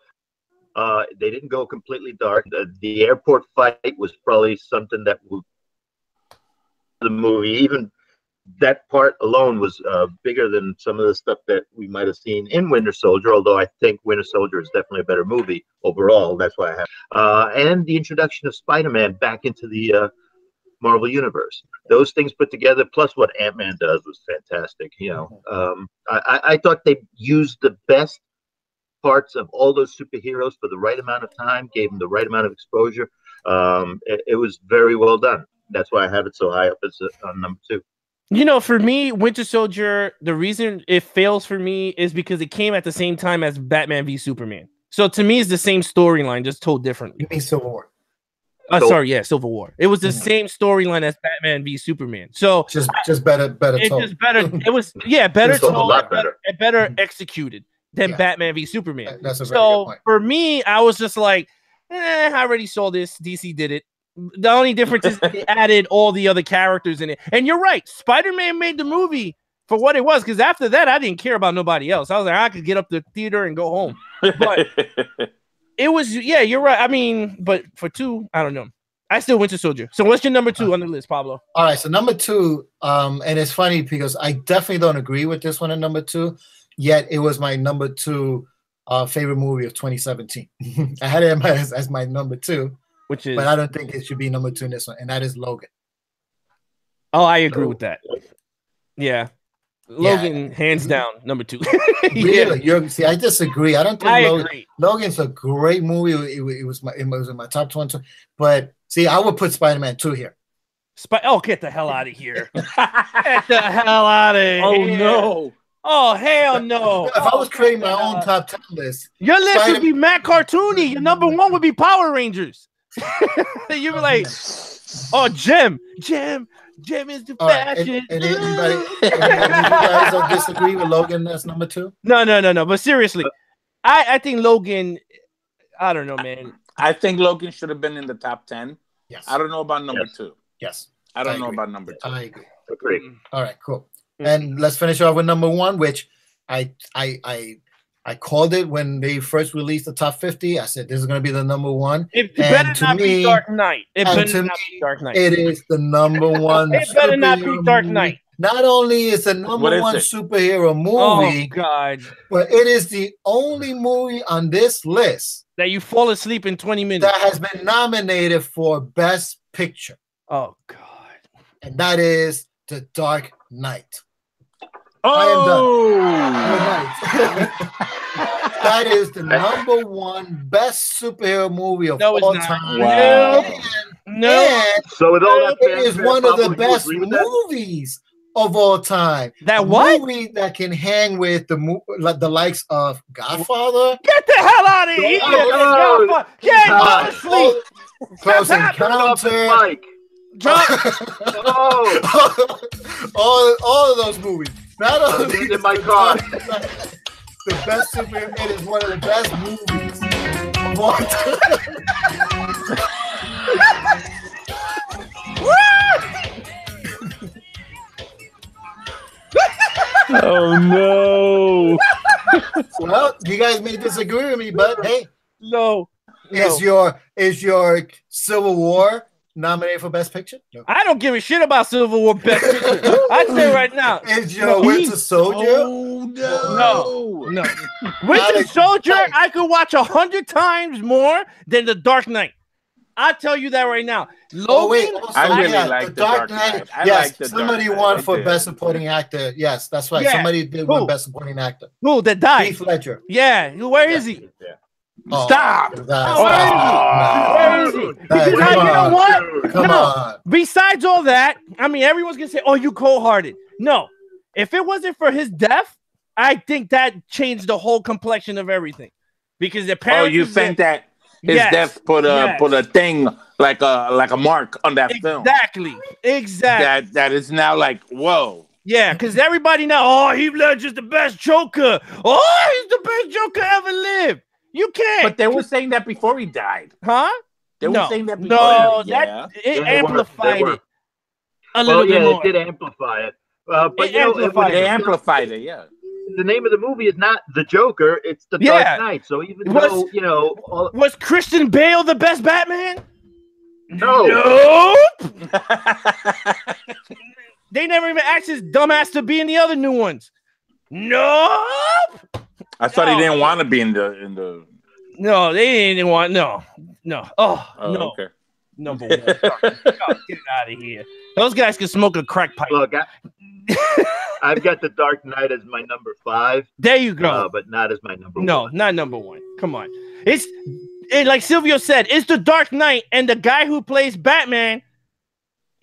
they didn't go completely dark. The airport fight was probably something that the movie, even that part alone, was bigger than some of the stuff that we might have seen in Winter Soldier. Although I think Winter Soldier is definitely a better movie overall. That's why I have. And the introduction of Spider-Man back into the Marvel Universe. Those things put together, plus what Ant-Man does, was fantastic. I thought they used the best parts of all those superheroes for the right amount of time, gave them the right amount of exposure. It was very well done. That's why I have it so high up as on number 2. For me, Winter Soldier, the reason it fails for me is because it came at the same time as Batman v Superman. So to me, it's the same storyline, just told differently. You mean Civil War? Civil War. It was the same storyline as Batman v Superman. So Just better. it's told. just better. It was better It's a told, lot better. and better executed than Yeah. Batman v Superman. That's a very good So point. for me, I was just like, I already saw this. DC did it. The only difference is they added all the other characters in it. And you're right. Spider-Man made the movie for what it was, because after that, I didn't care about nobody else. I was like, I could get up the theater and go home. But it was, you're right. I mean, but for 2, I don't know. I still Winter Soldier. So what's your number 2 on the list, Pablo? All right, so number 2, and it's funny because I definitely don't agree with this one at number 2, yet it was my number 2 favorite movie of 2017. I had it as my number 2, Which is, but I don't think it should be number 2 in this one, and that is Logan. I agree with that. Yeah. Logan, hands down, number 2. Really? See, I disagree. I don't think agree. Logan's a great movie. It was in my top 20. But see, I would put Spider-Man 2 here. Get the hell out of here. Get the hell out of here. Oh, no. Oh, hell no. If I was creating my own top 10 list, your list would be Matt Cartoony. Your number 1 would be Power Rangers. You'd be like, oh, Jim is the fashion. And anybody you guys don't disagree with Logan as number 2? No. But seriously, I think Logan, I don't know, man. I think Logan should have been in the top 10. Yes. I don't know about number 2. Yes. I don't know about number 2. I agree. Agree. All right, cool. And let's finish off with number 1, which I called it when they first released the top 50. I said this is going to be the number 1. It better not be Dark Knight. It better not be Dark Knight. It is the number 1. It better not be Dark Knight. Not only is the number 1 superhero movie, God, but it is the only movie on this list that you fall asleep in 20 minutes that has been nominated for Best Picture. Oh God. And that is The Dark Knight. Oh, that is the number 1 best superhero movie of all time. Wow. No. So with all that, it is one of the best movies of all time. That what? Movie that can hang with the likes of Godfather. Get the hell out of here! Get out of sleep. Close Encounter. all of those movies. Not only in my car. The best superhero. It is one of the best movies of all time. Oh no! Well, you guys may disagree with me, but hey, no. Is your Civil War nominated for Best Picture? No. I don't give a shit about Civil War Best Picture. I say right now. Is your Winter Soldier? Oh, no. Winter Soldier, I could watch 100 times more than The Dark Knight. I tell you that right now. Logan, I really like The Dark Knight. Yes, somebody won for Best Supporting Actor. Yes, that's right. Yeah. Somebody did win Best Supporting Actor. Who? That died? Heath Ledger. Yeah. Where is he? Yeah. Stop! Where is he? Because you know what? Come on. Besides all that, I mean, everyone's gonna say, "Oh, you cold-hearted." No, if it wasn't for his death, I think that changed the whole complexion of everything. Because the parents. Oh, you think that his death put a thing like a mark on that film? Exactly. That is now like whoa. Yeah, because everybody now, oh, Heath Ledger's the best Joker. Oh, he's the best Joker ever lived. You can't. But they were saying that before he died. Huh? They were saying that before. No, it amplified it. A little bit more. It did amplify it. But they amplified it, yeah. The name of the movie is not The Joker, it's The Dark Knight. So even though, was Christian Bale the best Batman? No. Nope. They never even asked his dumbass to be in the other new ones. Nope. I thought he didn't want to be in the. No, they didn't want. No. Oh no. Okay. Number 1. Get out of here. Those guys can smoke a crack pipe. Look, I've got The Dark Knight as my number 5. There you go. But not as my number 1. No, not number 1. Come on. It's like Silvio said, it's The Dark Knight, and the guy who plays Batman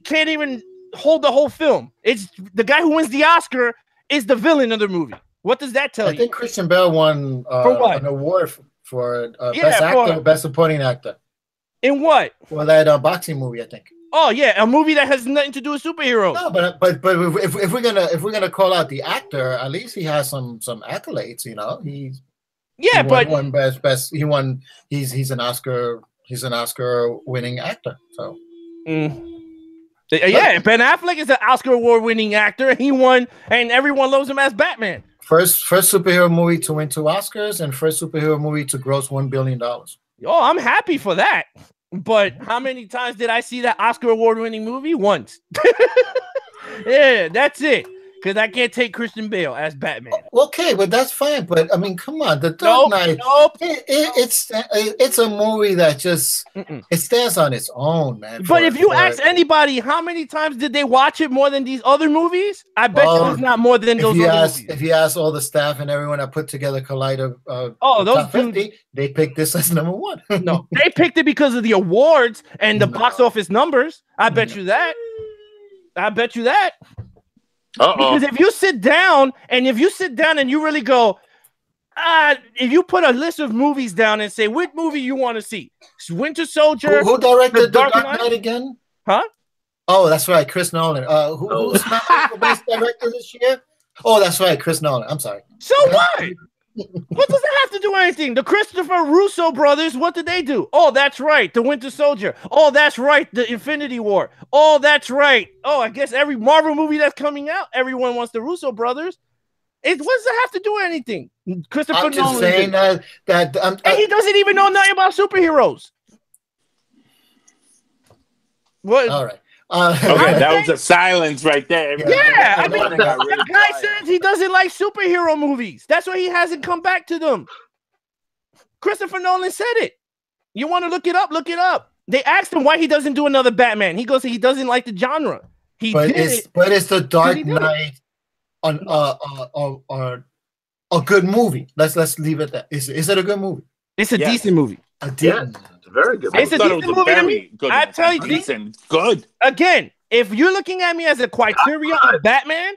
can't even hold the whole film. It's the guy who wins the Oscar is the villain of the movie. What does that tell you? I think Christian Bale won an award for Best Actor, Best Supporting Actor. In what? Well, that boxing movie, I think. Oh yeah, a movie that has nothing to do with superheroes. No, but if we're gonna call out the actor, at least he has some accolades. You know, he's won best. He won. He's an Oscar. He's an Oscar winning actor. So. Yeah, Ben Affleck is an Oscar award-winning actor. He won, and everyone loves him as Batman. First superhero movie to win 2 Oscars, and first superhero movie to gross $1 billion. Oh, I'm happy for that. But how many times did I see that Oscar award-winning movie? Once. Yeah, that's it. because I can't take Christian Bale as Batman. Okay, but that's fine. But I mean, come on, The Dark Knight. It's a movie that just it stands on its own, man. But if you ask anybody, how many times did they watch it more than these other movies? I bet you it's not more than those other movies. If you ask all the staff and everyone that put together Collider, those top 50, they picked this as number one. No, they picked it because of the awards and the box office numbers. I bet you that. Because if you sit down and you really go, if you put a list of movies down and say which movie you want to see, Winter Soldier. Who directed The Dark Knight again? Huh? Oh, that's right, Chris Nolan. Who's not the best director this year? Oh, that's right, Chris Nolan. I'm sorry. So what? What does it have to do with anything? The Christopher Russo brothers, what did they do? Oh, that's right, The Winter Soldier. Oh, that's right, The Infinity War. Oh, that's right. Oh, I guess every Marvel movie that's coming out, everyone wants the Russo brothers. What does it have to do with anything? Christopher I'm just Nolan saying that and he doesn't even know nothing about superheroes. What? All right. Okay, that was a silence right there. Yeah, I mean, the guy says he doesn't like superhero movies. That's why he hasn't come back to them. Christopher Nolan said it. You want to look it up? Look it up. They asked him why he doesn't do another Batman. He goes, he doesn't like the genre. But it's The Dark Knight on a good movie. Let's leave it at that. Is it a good movie? It's a decent movie. It's a very good movie. It's a decent movie to me. I tell you, decent, good. Again, if you're looking at me as a criteria of Batman,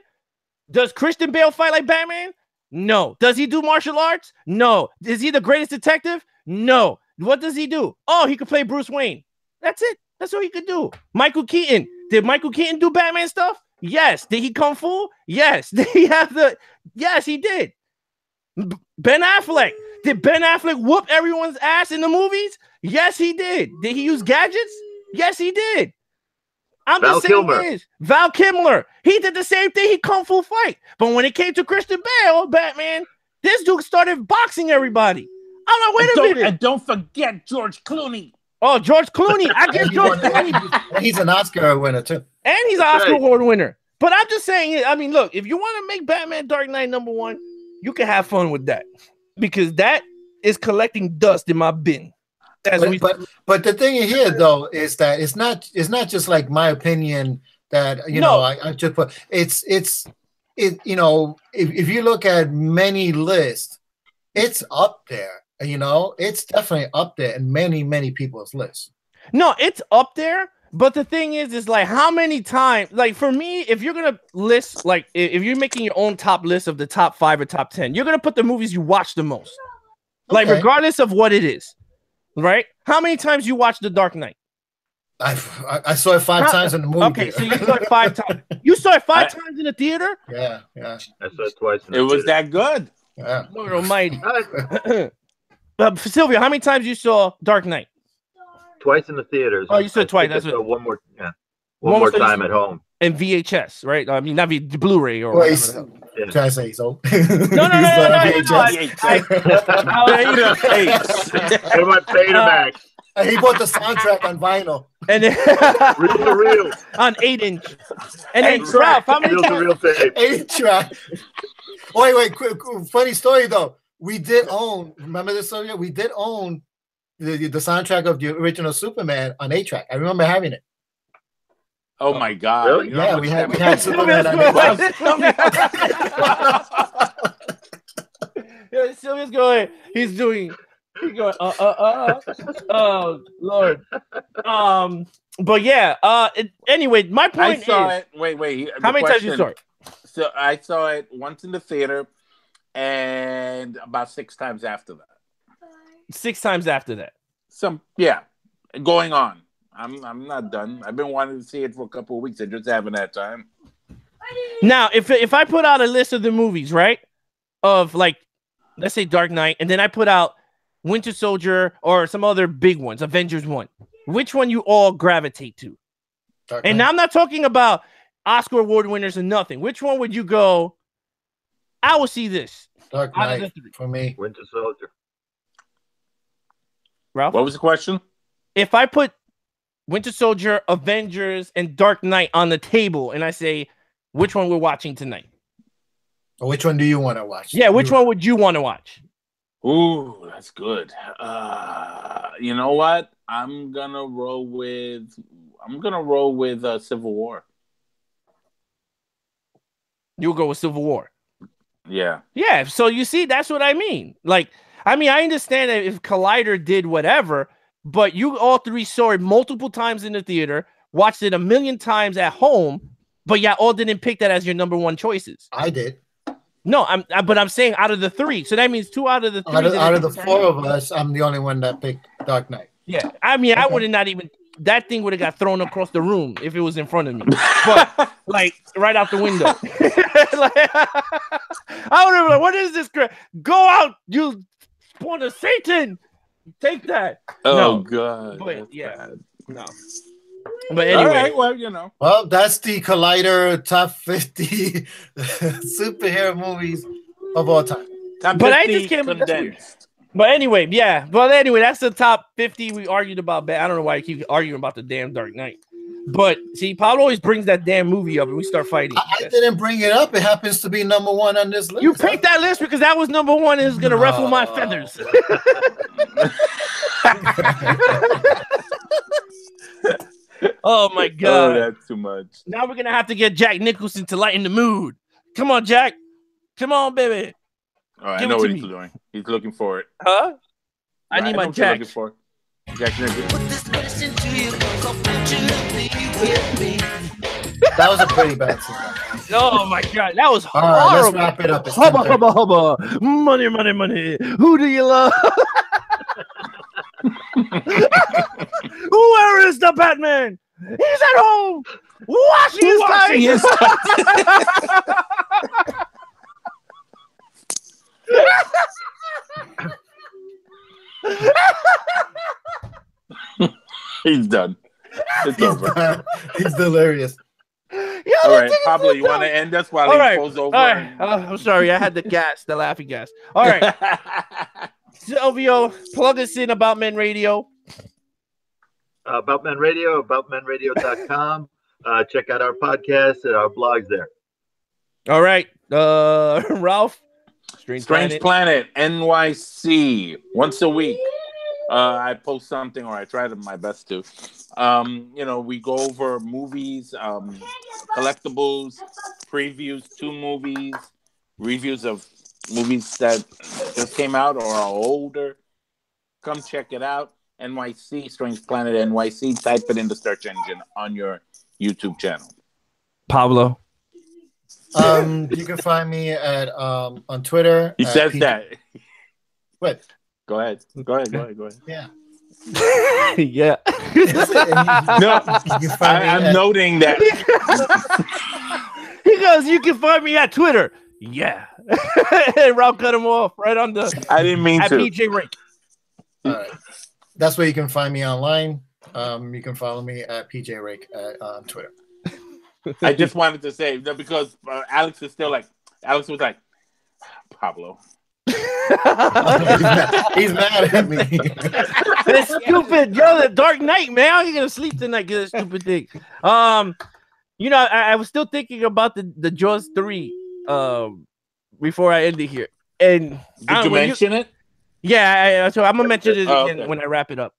does Christian Bale fight like Batman? No. Does he do martial arts? No. Is he the greatest detective? No. What does he do? Oh, he could play Bruce Wayne. That's it. That's what he could do. Michael Keaton. Did Michael Keaton do Batman stuff? Yes. Did he kung fu? Yes. Did he have the? Yes, he did. Ben Affleck. Did Ben Affleck whoop everyone's ass in the movies? Yes, he did. Did he use gadgets? Yes, he did. Val Kilmer. Val Kilmer. He did the same thing. He kung fu fight. But when it came to Christian Bale, Batman, this dude started boxing everybody. I'm like, wait a minute. And don't forget George Clooney. Oh, George Clooney. I guess George Clooney. He's an Oscar winner, too. And he's an Oscar award winner. But I'm just saying, I mean, look, if you want to make Batman Dark Knight number one, you can have fun with that. Because that is collecting dust in my bin. But the thing here, though, is that it's not just like my opinion that I just put. It's if you look at many lists, it's up there. It's definitely up there in many people's lists. No, it's up there. But the thing is like how many times? Like for me, if you're gonna list, like if you're making your own top list of the top 5 or top 10, you're gonna put the movies you watch the most. Like regardless of what it is. Right? How many times you watched The Dark Knight? I saw it 5 times in the movie. Okay, so you saw it 5 times. You saw it 5 times in the theater? Yeah. I saw it twice. It was that good. Yeah. Lord Almighty. Sylvia, how many times you saw Dark Knight? Twice in the theaters. Oh, you said twice. That's what. One more time at home. And VHS, right? I mean, not Blu-ray or whatever. Can I say so? No. Betamax. He bought the soundtrack on vinyl. And then Real. on 8-inch. And then Ralph, how many times? Real tape. 8-track. Wait, quick, funny story though. We did own. Remember this, Sylvia? We did own the soundtrack of the original Superman on 8-track. I remember having it. Oh my God! Really? Yeah, we had Superman on 8-track. Sylvia's going. He's going. Oh Lord. But yeah. Anyway, my point is. I saw it. Wait. How many times you saw it? So I saw it once in the theater, and about 6 times after that. 6 times after that. Going on. I'm not done. I've been wanting to see it for a couple of weeks. I just haven't had time. Now, if I put out a list of the movies, right, of like, let's say Dark Knight, and then I put out Winter Soldier or some other big ones, Avengers 1, which one you all gravitate to? And now I'm not talking about Oscar award winners and nothing. Which one would you go, I will see this? Dark Knight for me. Winter Soldier. Ralph? What was the question? If I put Winter Soldier, Avengers, and Dark Knight on the table, and I say, which one we're watching tonight? Or which one do you want to watch? Yeah, which one would you want to watch? Ooh, that's good. You know what? I'm gonna roll with Civil War. You'll go with Civil War. Yeah. Yeah, so you see, that's what I mean. Like, I mean, I understand that if Collider did whatever, but you all three saw it multiple times in the theater, watched it a million times at home, but y'all all didn't pick that as your number one choices. I did. No, but I'm saying out of the three. So that means 2 out of the 3. Out of the 4 of us, I'm the only one that picked Dark Knight. Yeah, I mean, I would have not even. That thing would have got thrown across the room if it was in front of me, but like right out the window. I would have been like, "What is this? Go out, you spawn of Satan! Take that!" Oh no, God. but yeah, bad. No. But anyway, all right, well, you know. Well, that's the Collider top 50 superhero movies of all time. Top 50 but I just can't. condensed. But anyway, yeah. But anyway, that's the top 50 we argued about. I don't know why I keep arguing about the damn Dark Knight. But see, Pablo always brings that damn movie up and we start fighting. I didn't bring it up. It happens to be number 1 on this list. You picked that list because that was number 1 and it's going to ruffle my feathers. Oh, my God. Oh, that's too much. Now we're going to have to get Jack Nicholson to lighten the mood. Come on, Jack. Come on, baby. Oh, I know what he's doing. He's looking for it. Huh? I need my Jack. Looking for. Jack Nicholson. That was a pretty bad scene. Oh my God, that was horrible. All right, let's wrap it up. It's Hubba, hubba, hubba. Money, money, money. Who do you love? Where is the Batman? He's at home washing his face. He's done. It's over. He's delirious. All right, Pablo, you want to end us while he goes over? All right. I'm sorry, I had the laughing gas. All right. Silvio, plug us in About Men Radio. About Men Radio, aboutmenradio.com. Check out our podcast and our blogs there. All right. Ralph. Strange Planet NYC once a week. I post something, or I try my best to. We go over movies, collectibles, previews to movies, reviews of movies that just came out or are older. Come check it out. NYC, Strange Planet NYC. Type it in the search engine on your YouTube channel. Pablo. You can find me at on Twitter. He says that. What? Go ahead. Yeah. Yeah. No, I'm noting that. He goes, you can find me at Twitter. Yeah. And Ralph cut him off right on the. I didn't mean at to. PJ Rake. All right. That's where you can find me online. You can follow me at PJ Rake on Twitter. I just wanted to say that because Alex was like, Pablo. He's mad at me. That's stupid. Yo, the Dark Knight, man. How are you going to sleep tonight? Get that stupid thing. I was still thinking about the Jaws 3 before I ended here. And did you mention it? Yeah, so I'm gonna mention it again when I wrap it up.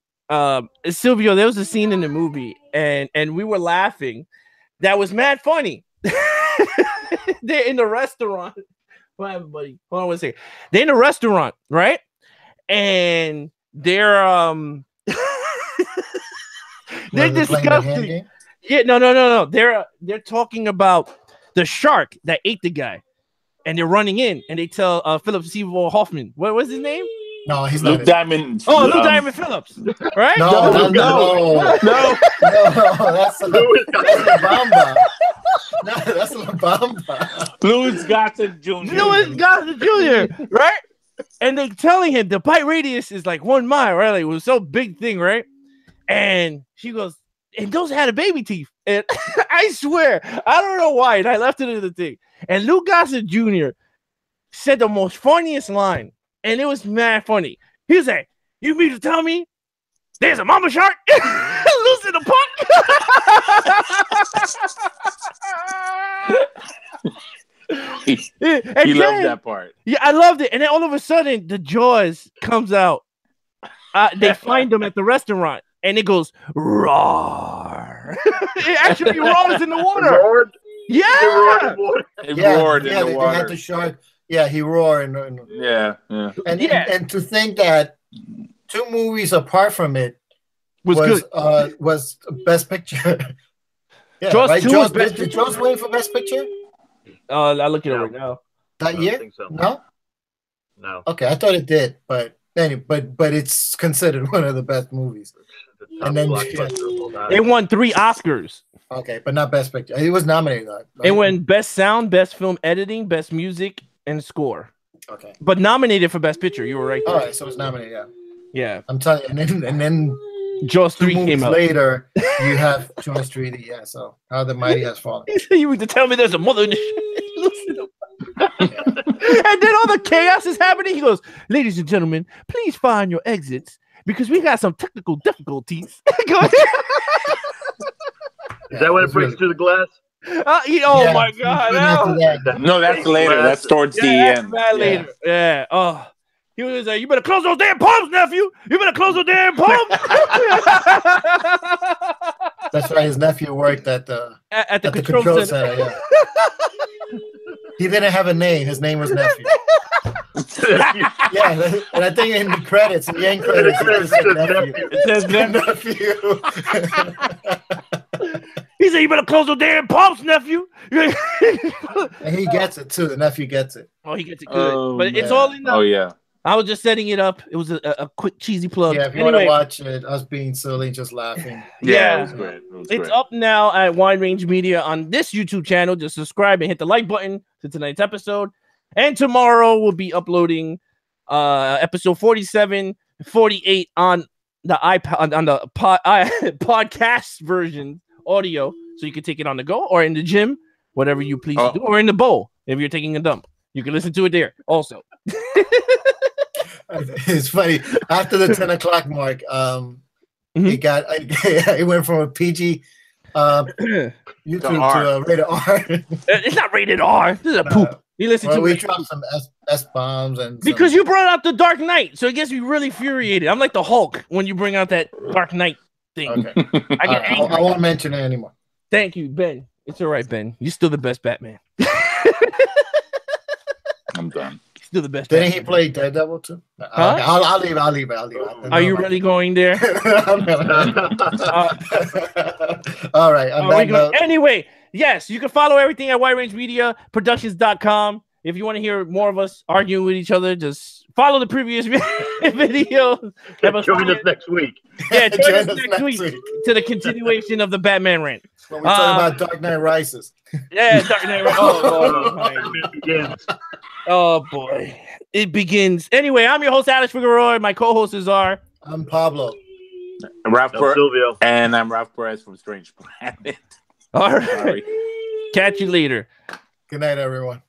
Silvio, there was a scene in the movie, and we were laughing. That was mad funny. They're in the restaurant. What happened, buddy? Hold on one second. They're in the restaurant, right? And they're they're discussing. Yeah, no. They're talking about the shark that ate the guy, and they're running in, and they tell Philip Seymour Hoffman, what was his name? No, he's Luke not. Diamond. Oh, Luke Diamond Phillips, right? No. That's La Bamba. No, that's La Bamba. Louis Gossett Jr. Louis Gossett Jr. Right? And they telling him the bite radius is like 1 mile, right? Like, it was so big thing, right? And she goes, and those had a baby teeth. And I swear, I don't know why. And I left it in the thing. And Luke Gossett Jr. said the most funniest line. And it was mad funny. He was like, you mean to tell me there's a mama shark loose in the pond? He loved that part. Yeah, I loved it. And then all of a sudden, the Jaws comes out. They find them at the restaurant, and it goes roar. It actually roars in the water. Roared? Yeah, It roared in the they water. had the shark. Yeah, he roared. Yeah. And to think that 2 movies apart from it was good. Was Best Picture. Yeah, Jaws right? 2 was Best Did Jaws win for Best Picture I'll look it up right now. that I year? don't think so. No. Okay, I thought it did, but anyway, but it's considered one of the best movies. The top And then- blockbuster of all time. It won 3 Oscars. Okay, but not Best Picture. It was nominated. Right? It won Best Sound, Best Film Editing, Best Music, and Score. Okay. But nominated for Best Picture. You were right there. All right, so it's nominated. Yeah, Yeah. I'm telling you. And then Jaws 2 3 movies came out. later, you have Jaws 3D. Yeah, so How the Mighty Has Fallen. You mean to tell me there's a mother in the shit? And then all the chaos is happening. He goes, ladies and gentlemen, please find your exits because we got some technical difficulties. Go ahead. Is that when it breaks through the glass? Oh my God. After that, No, that's later. That's towards the end. That later. Yeah. Oh. He was like, you better close those damn pumps, nephew. You better close those damn pumps. that's why his nephew worked at the control center. Yeah. He didn't have a name. His name was Nephew. Yeah, and I think in the credits, in the end credits, it said Nephew. Nephew. He said, you better close those damn pumps, nephew. And he gets it too. The nephew gets it. Oh, he gets it good. But it's all in the... Oh, yeah. I was just setting it up. It was a quick cheesy plug. Yeah, if you want to watch it, us being silly, just laughing. Yeah, it was great. It's up now at Wide Range Media on this YouTube channel. Just subscribe and hit the like button to tonight's episode. And tomorrow we'll be uploading episode 47, 48 on the iPad, on the podcast version audio, so you can take it on the go or in the gym, whatever you please do, or in the bowl if you're taking a dump. You can listen to it there also. It's funny. After the 10 o'clock mark, it went from a PG YouTube to a rated R. It's not rated R. This is a poop. You listen to we it. dropped some S-bombs and because you brought out the Dark Knight, so it gets me really infuriated. I'm like the Hulk when you bring out that Dark Knight thing. Okay. I get angry. I won't mention it anymore. Thank you, Ben. It's all right, Ben. You're still the best Batman. I'm done. Still the best. Didn't he play Daredevil too? Huh? I'll leave it. Are you really going there? All right. Anyway, yes, you can follow everything at widerangemediaproductions.com. If you want to hear more of us arguing with each other, just follow the previous video. Join us next week. Yeah, join us next week to the continuation of the Batman rant. When we talk about Dark Knight Rises. Yeah, Dark Knight Rises. Oh boy, it begins. Anyway, I'm your host Alex Figueroa. My co-hosts are. I'm Pablo. Silvio. And I'm Ralph Perez from Strange Planet. All right. Catch you later. Good night, everyone.